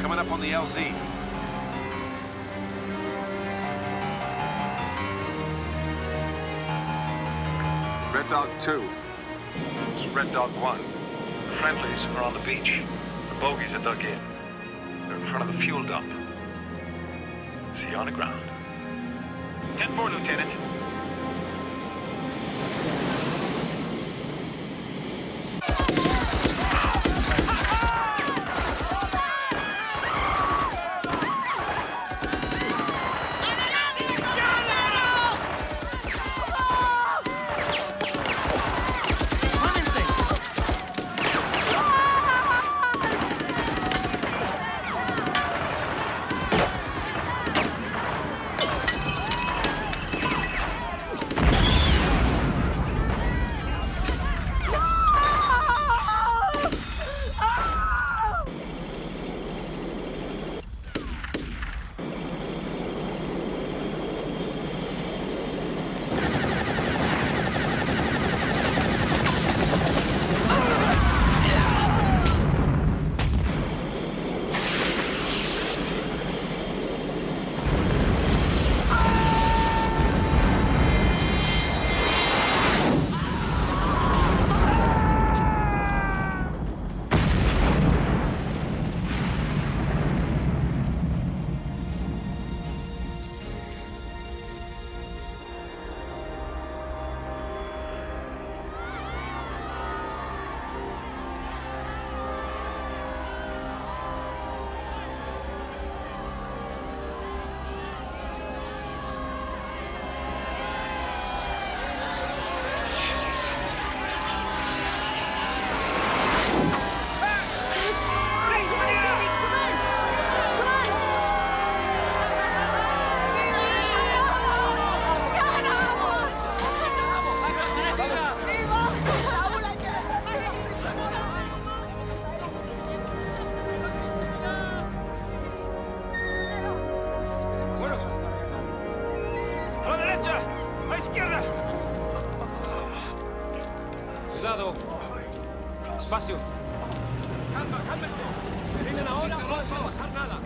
[SPEAKER 10] Coming up on the LZ.
[SPEAKER 7] Red Dog 2. This is Red Dog 1.
[SPEAKER 12] The friendlies are on the beach. The bogies are dug in. They're in front of the fuel dump. See you on the ground.
[SPEAKER 2] 10-4, Lieutenant.
[SPEAKER 3] izquierda!
[SPEAKER 14] Cuidado. Espacio. Calma, cálmense. Se vienen ahora, no puede pasar nada.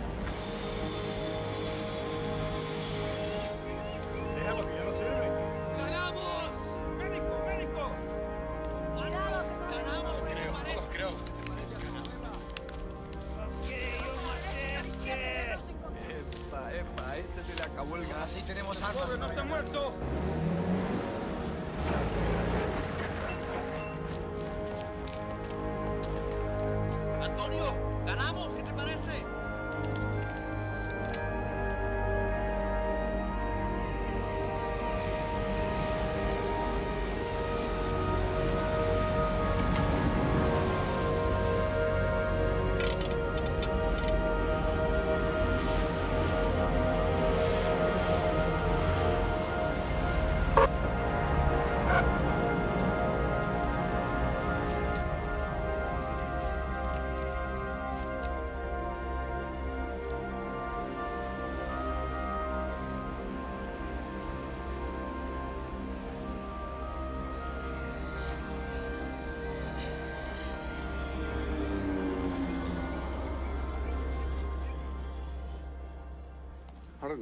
[SPEAKER 3] Déjalo que ya no sirve.
[SPEAKER 14] ¡Ganamos! ¡Médico, médico! ¡Ganamos! No lo creo.
[SPEAKER 3] Epa, este se le acabó el gas.
[SPEAKER 14] Así tenemos armas. ¡No está muerto!
[SPEAKER 15] Antonio, ganamos, ¿qué te parece?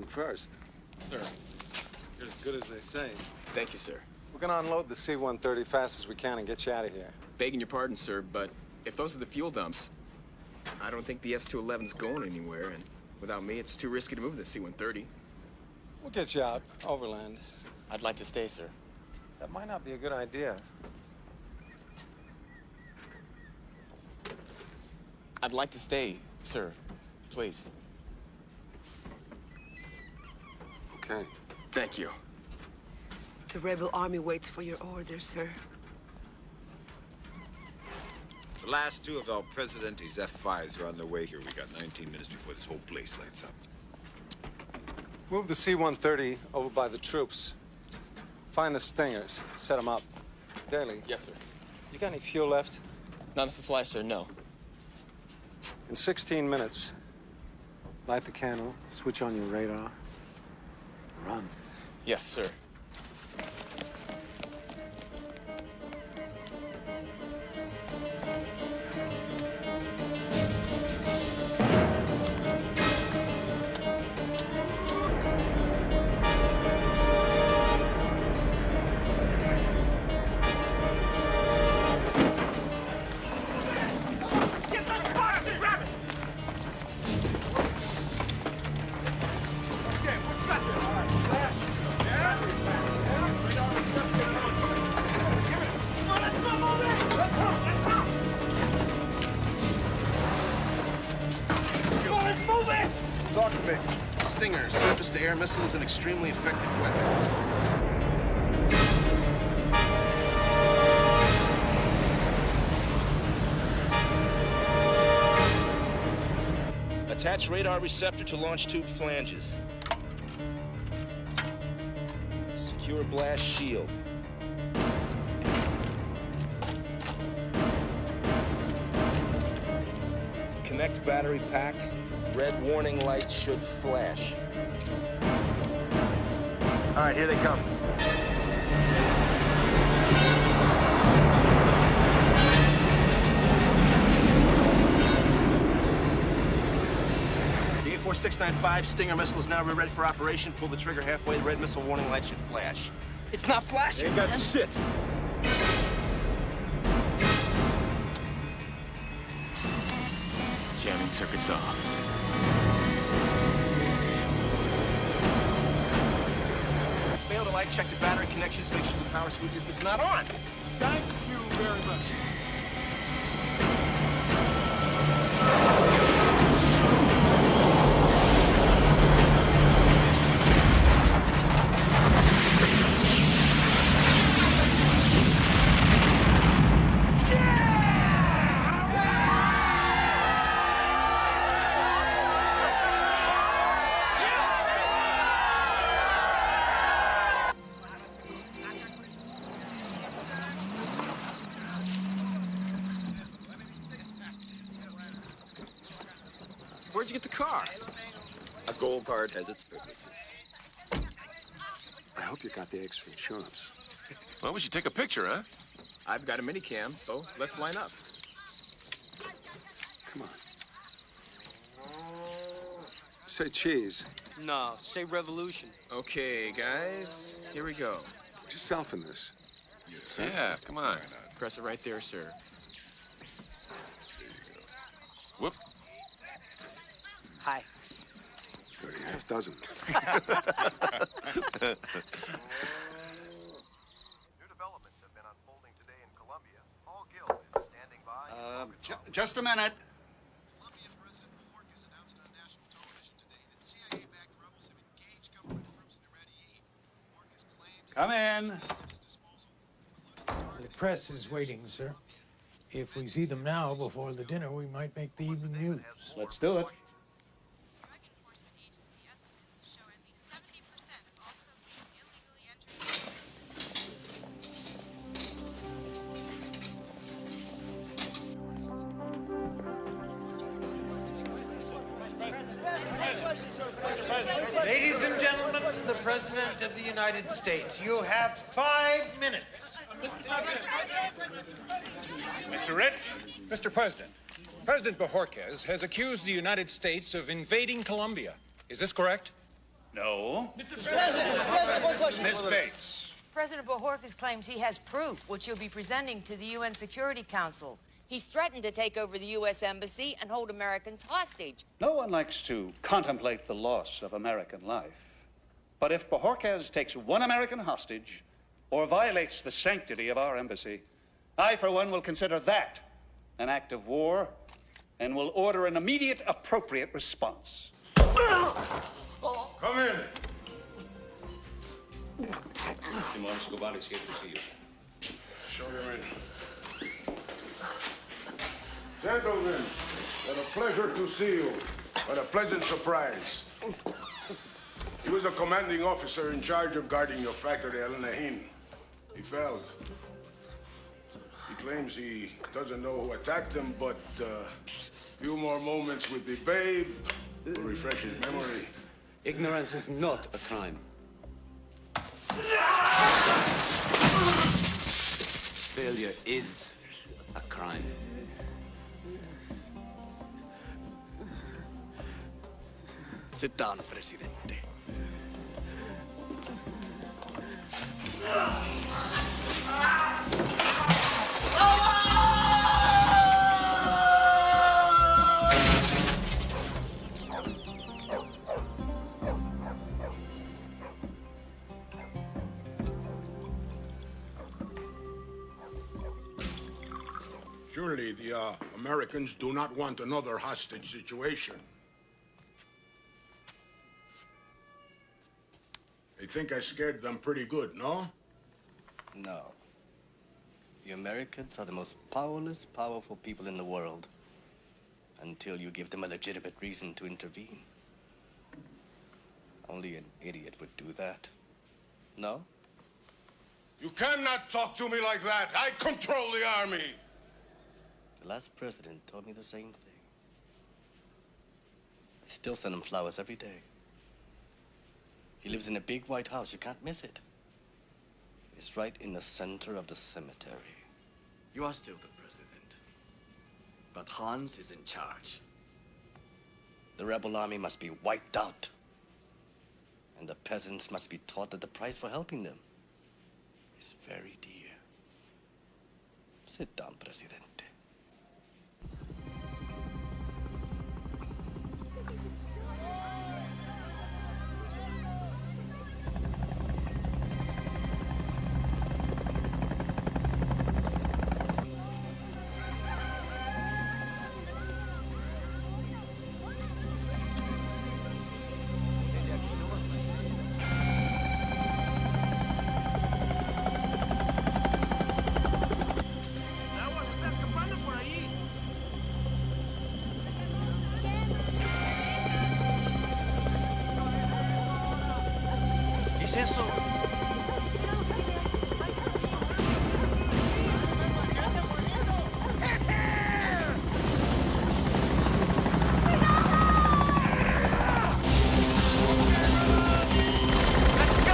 [SPEAKER 7] First.
[SPEAKER 17] Sir, you're as good as they say.
[SPEAKER 10] Thank you, sir.
[SPEAKER 17] We're gonna unload the C-130 fast as we can and get you out of here.
[SPEAKER 10] Begging your pardon, sir, but if those are the fuel dumps, I don't think the S-211's going anywhere, and without me, it's too risky to move the C-130.
[SPEAKER 17] We'll get you out, overland.
[SPEAKER 10] I'd like to stay, sir.
[SPEAKER 17] That might not be a good idea.
[SPEAKER 10] I'd like to stay, sir. Please.
[SPEAKER 7] Okay.
[SPEAKER 10] Thank you.
[SPEAKER 8] The rebel army waits for your orders, sir.
[SPEAKER 23] The last two of El Presidente's F-5s are on their way here. We got 19 minutes before this whole place lights up.
[SPEAKER 17] Move the C-130 over by the troops. Find the Stingers. Set them up. Daly.
[SPEAKER 10] Yes, sir.
[SPEAKER 17] You got any fuel left?
[SPEAKER 10] Not enough to fly, sir, no.
[SPEAKER 17] In 16 minutes, light the candle, switch on your radar, run.
[SPEAKER 10] Yes, sir.
[SPEAKER 14] Talk to me. Stinger, surface-to-air missile, is an extremely effective weapon. Attach radar receptor to launch tube flanges. Secure blast shield. Connect battery pack. Red warning light should flash.
[SPEAKER 2] All right, here they come.
[SPEAKER 14] The 84695 Stinger missile is now ready for operation. Pull the trigger halfway. The red missile warning light should flash.
[SPEAKER 2] It's not flashing. Ain't got shit.
[SPEAKER 10] Jamming circuits off.
[SPEAKER 14] Fail to light, check the battery connections, make sure the power switch is not on.
[SPEAKER 11] Thank you very much.
[SPEAKER 10] Where'd you get the car?
[SPEAKER 23] A gold card has its privileges.
[SPEAKER 7] hope you got the extra insurance.
[SPEAKER 10] Well, we should take a picture, huh? I've got a minicam, so let's line up.
[SPEAKER 7] Come on. Say cheese.
[SPEAKER 1] No, say revolution.
[SPEAKER 10] Okay, guys, here we go.
[SPEAKER 7] Put yourself in this.
[SPEAKER 10] Yeah, come on. Press it right there, sir. Whoop.
[SPEAKER 1] Hi.
[SPEAKER 7] 30 half dozen.
[SPEAKER 9] Just a minute. Come in.
[SPEAKER 16] The press is waiting, sir. If we see them now before the dinner, we might make the evening news.
[SPEAKER 9] Let's do it.
[SPEAKER 18] Ladies and gentlemen, the President of the United States, you have 5 minutes.
[SPEAKER 14] Mr. Rich? Mr. President, President Bojorquez has accused the United States of invading Colombia. Is this correct?
[SPEAKER 9] No.
[SPEAKER 19] Mr. President, one question.
[SPEAKER 14] Miss Bates.
[SPEAKER 19] President Bojorquez claims he has proof, which he'll be presenting to the UN Security Council. He's threatened to take over the U.S. Embassy and hold Americans hostage.
[SPEAKER 9] No one likes to contemplate the loss of American life. But if Bojorquez takes one American hostage or violates the sanctity of our embassy, I, for one, will consider that an act of war and will order an immediate, appropriate response.
[SPEAKER 11] Come in.
[SPEAKER 25] Simon Escobar is here to see you.
[SPEAKER 11] Show him in. Gentlemen, what a pleasure to see you. What a pleasant surprise. He was a commanding officer in charge of guarding your factory, El Nahin. He failed. He claims he doesn't know who attacked him, but a few more moments with the babe will refresh his memory.
[SPEAKER 17] Ignorance is not a crime. Failure is a crime. Sit down, Presidente.
[SPEAKER 11] Surely the Americans do not want another hostage situation. They think I scared them pretty good, no?
[SPEAKER 17] No. The Americans are the most powerless, powerful people in the world until you give them a legitimate reason to intervene. Only an idiot would do that. No?
[SPEAKER 11] You cannot talk to me like that. I control the army.
[SPEAKER 17] The last president told me the same thing. I still send him flowers every day. He lives in a big white house. You can't miss it. It's right in the center of the cemetery. You are still the president. But Hans is in charge. The rebel army must be wiped out. And the peasants must be taught that the price for helping them is very dear. Sit down, Presidente.
[SPEAKER 1] ¿Qué es eso?
[SPEAKER 3] Let's go!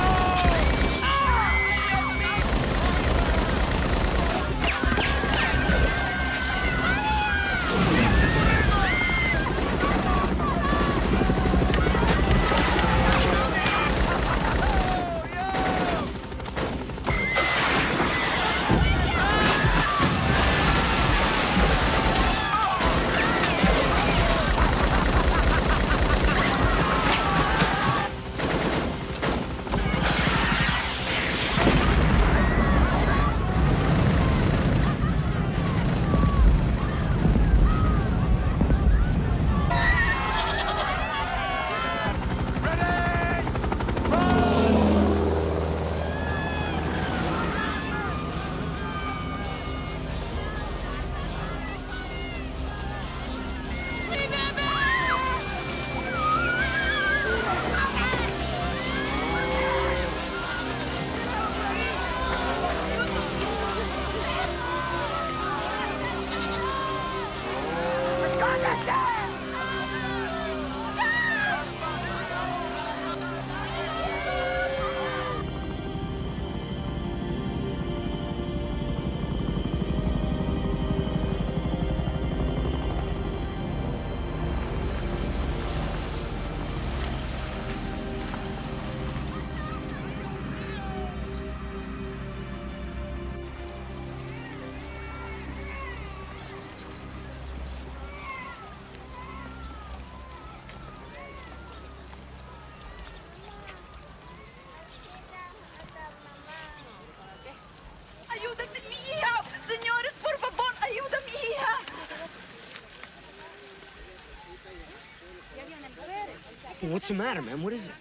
[SPEAKER 6] What's the matter, man? What is it?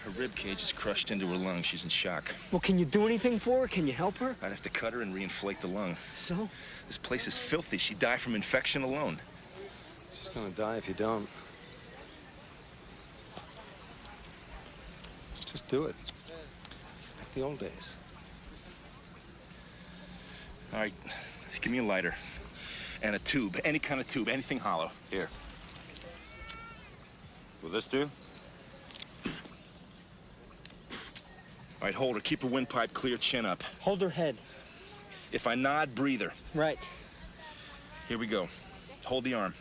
[SPEAKER 5] Her rib cage is crushed into her lung. She's in shock.
[SPEAKER 6] Well, can you do anything for her? Can you help her?
[SPEAKER 5] I'd have to cut her and reinflate the lung.
[SPEAKER 6] So?
[SPEAKER 5] This place is filthy. She'd die from infection alone.
[SPEAKER 7] She's gonna die if you don't. Just do it. Like the old days.
[SPEAKER 5] All right, give me a lighter. And a tube. Any kind of tube. Anything hollow.
[SPEAKER 25] Here. Will this do?
[SPEAKER 5] All right, hold her. Keep her windpipe clear, chin up.
[SPEAKER 6] Hold her head.
[SPEAKER 5] If I nod, breathe her.
[SPEAKER 6] Right.
[SPEAKER 5] Here we go. Hold the arm.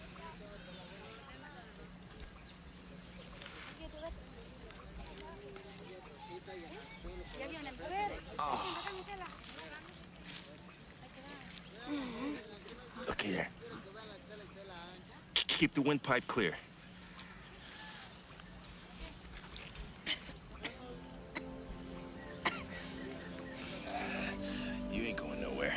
[SPEAKER 5] Okay, there. Keep the windpipe clear. You ain't going nowhere.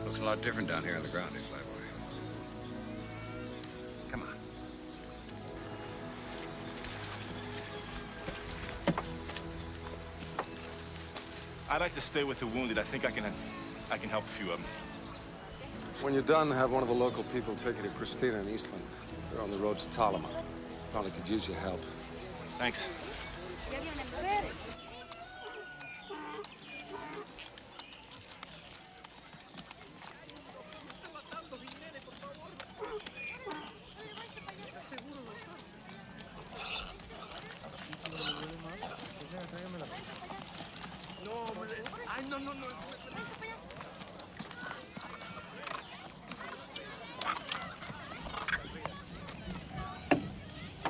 [SPEAKER 23] Looks a lot different down here on the ground, eh, Flyboy? Come on.
[SPEAKER 5] I'd like to stay with the wounded. I think I can help a few of them.
[SPEAKER 7] When you're done, have one of the local people take you to Christina in Eastland. They're on the road to Talama. Probably could use your help.
[SPEAKER 5] Thanks.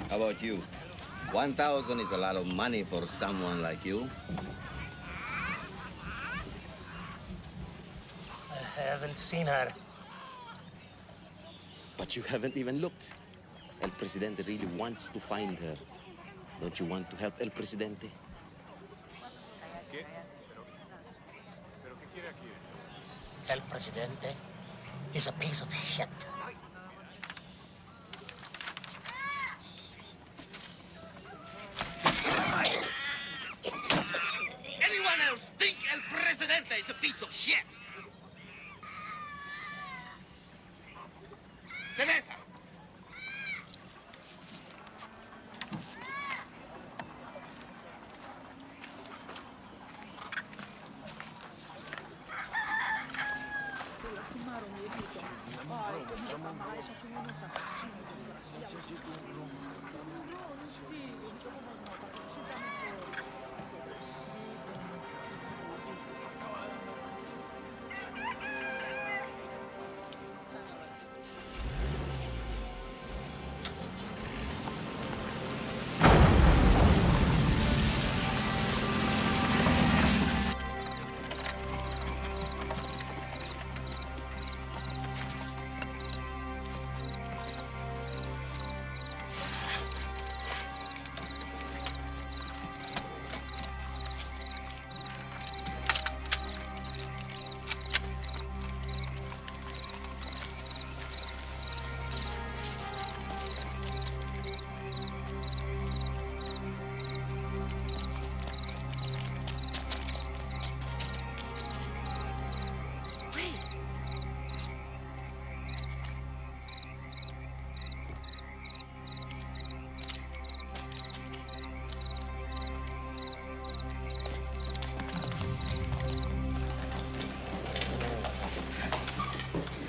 [SPEAKER 20] How about you? 1,000 is a lot of money for someone like you.
[SPEAKER 6] I haven't seen her.
[SPEAKER 20] But you haven't even looked. El Presidente really wants to find her. Don't you want to help El Presidente?
[SPEAKER 6] El Presidente is a piece of shit.
[SPEAKER 15] Anyone else think El Presidente is a piece of shit? Cerveza.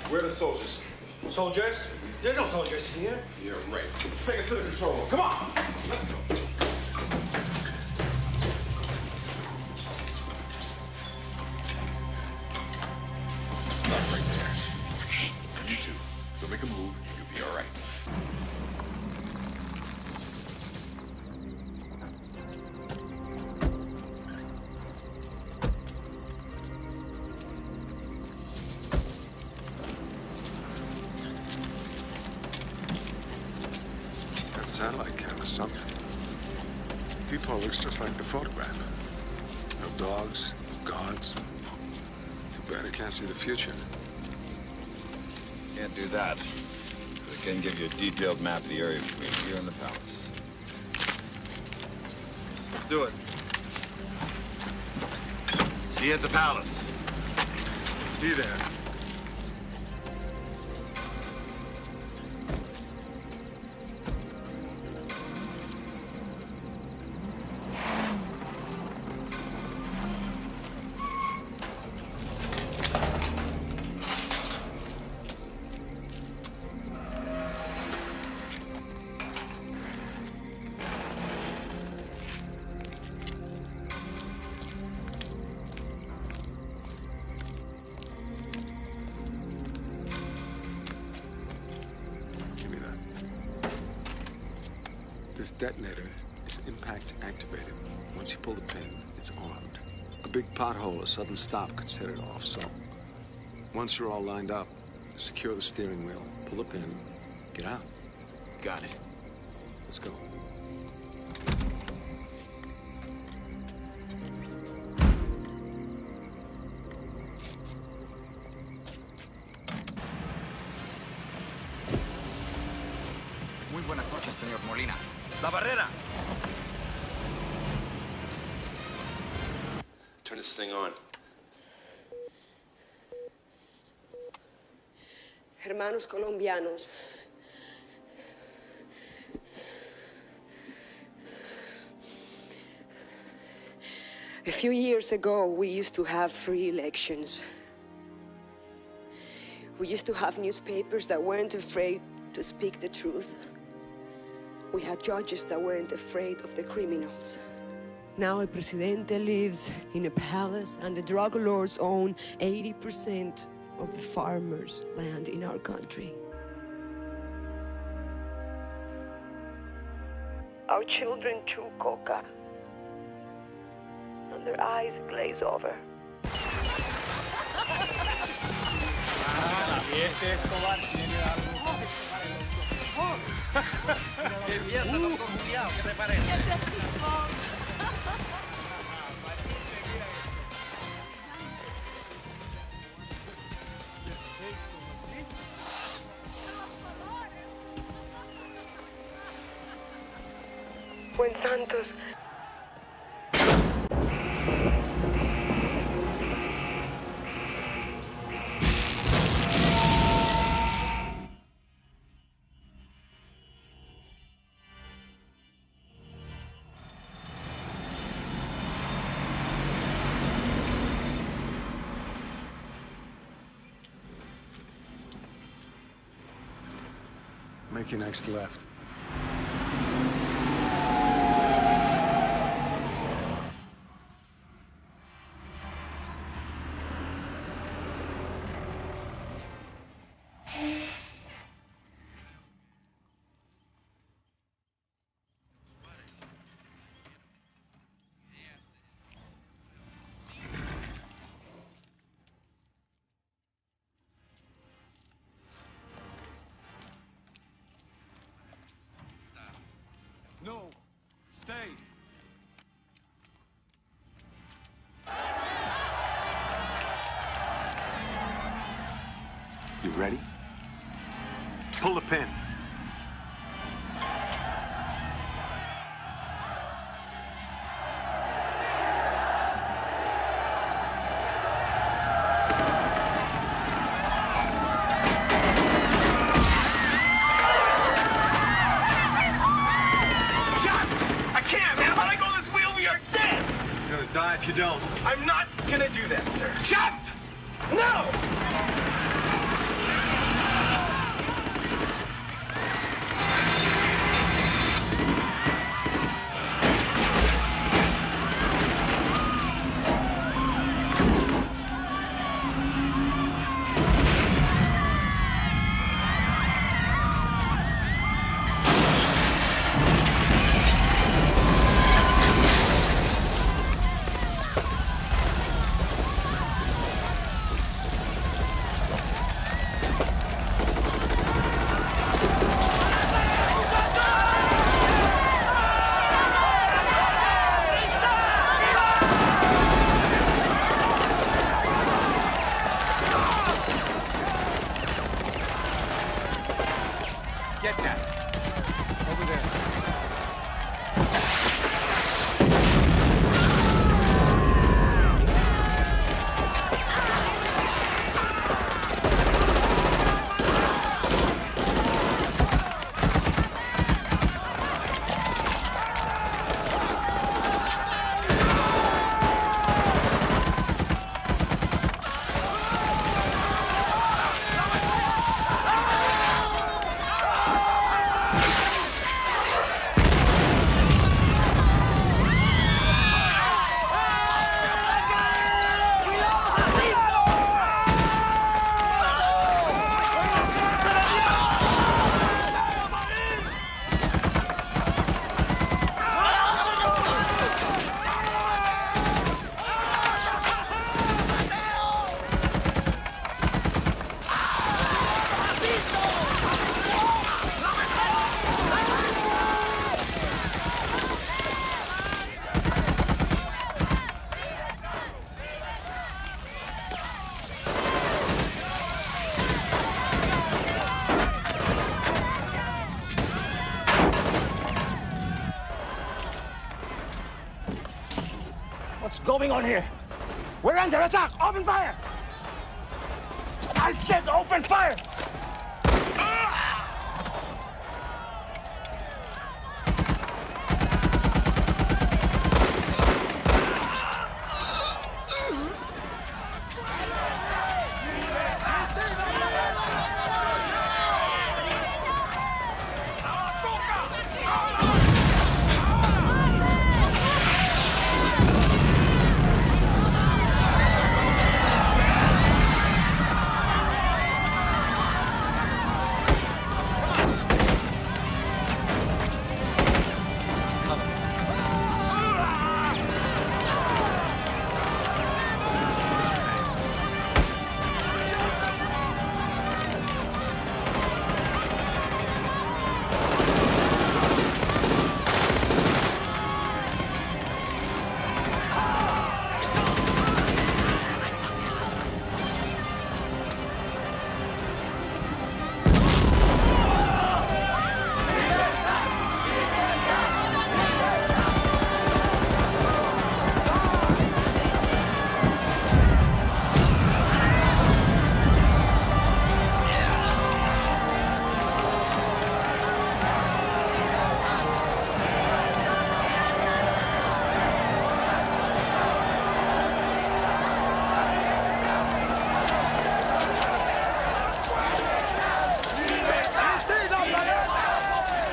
[SPEAKER 11] Where are the soldiers?
[SPEAKER 14] Soldiers? There are no soldiers here.
[SPEAKER 11] Yeah, right. Take us to the control room. Come on! Let's go.
[SPEAKER 23] Stop right there. It's okay. You too. Don't make a move. You'll be all right.
[SPEAKER 7] That satellite cam is something. depot looks just like the photograph. No dogs, no guards. Too bad I can't see the future.
[SPEAKER 23] Can't do that. But I can give you a detailed map of the area between here and the palace. Let's do it. See you at the palace.
[SPEAKER 7] Be there. This detonator is impact activated. Once you pull the pin, it's armed. A big pothole, a sudden stop could set it off, so once you're all lined up, secure the steering wheel, pull the pin, get out.
[SPEAKER 10] Got it.
[SPEAKER 7] Let's go.
[SPEAKER 4] Muy buenas noches, señor Molina. ¡La barrera!
[SPEAKER 12] Turn this thing on.
[SPEAKER 8] Hermanos colombianos. A few years ago, we used to have free elections. We used to have newspapers that weren't afraid to speak the truth. We had judges that weren't afraid of the criminals. Now El Presidente lives in a palace and the drug lords own 80% of the farmers' land in our country. Our children chew coca and their eyes glaze over.
[SPEAKER 4] ¡Qué mierda, loco Julián! ¿Qué te parece?
[SPEAKER 8] Buen Santos.
[SPEAKER 7] Make your next left.
[SPEAKER 14] No, stay.
[SPEAKER 7] You ready? Pull the pin.
[SPEAKER 14] Die if you don't. I'm not gonna do this, sir. Jump! No! going on here? We're under attack! Open fire! I said open fire!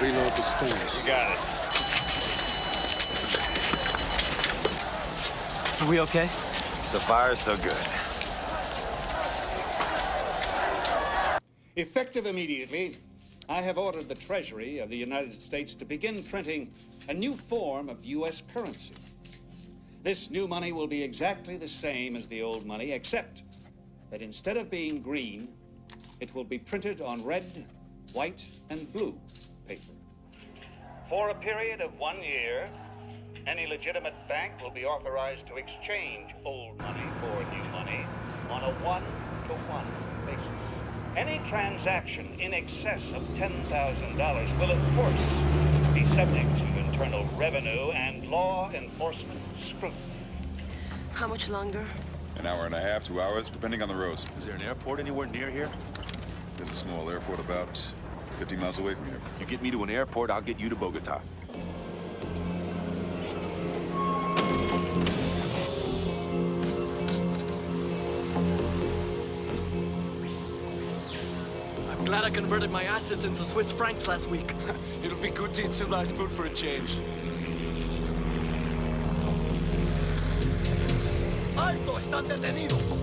[SPEAKER 7] Reload the stairs.
[SPEAKER 5] You got it.
[SPEAKER 14] Are we okay?
[SPEAKER 23] So far, so good.
[SPEAKER 9] Effective immediately, I have ordered the Treasury of the United States to begin printing a new form of U.S. currency. This new money will be exactly the same as the old money, except that instead of being green, it will be printed on red, white, and blue paper. For a period of 1 year, any legitimate bank will be authorized to exchange old money for new money on a one-to-one basis. Any transaction in excess of $10,000 will, of course, be subject to internal revenue and law enforcement scrutiny.
[SPEAKER 8] How much longer?
[SPEAKER 25] An hour and a half, 2 hours, depending on the roads.
[SPEAKER 5] Is there an airport anywhere near here?
[SPEAKER 25] There's a small airport about 50 miles away from here.
[SPEAKER 5] You get me to an airport, I'll get you to Bogota.
[SPEAKER 14] I'm glad I converted my assets into Swiss francs last week. It'll be good to eat some nice food for a change. ¡Alto! ¡Están detenidos!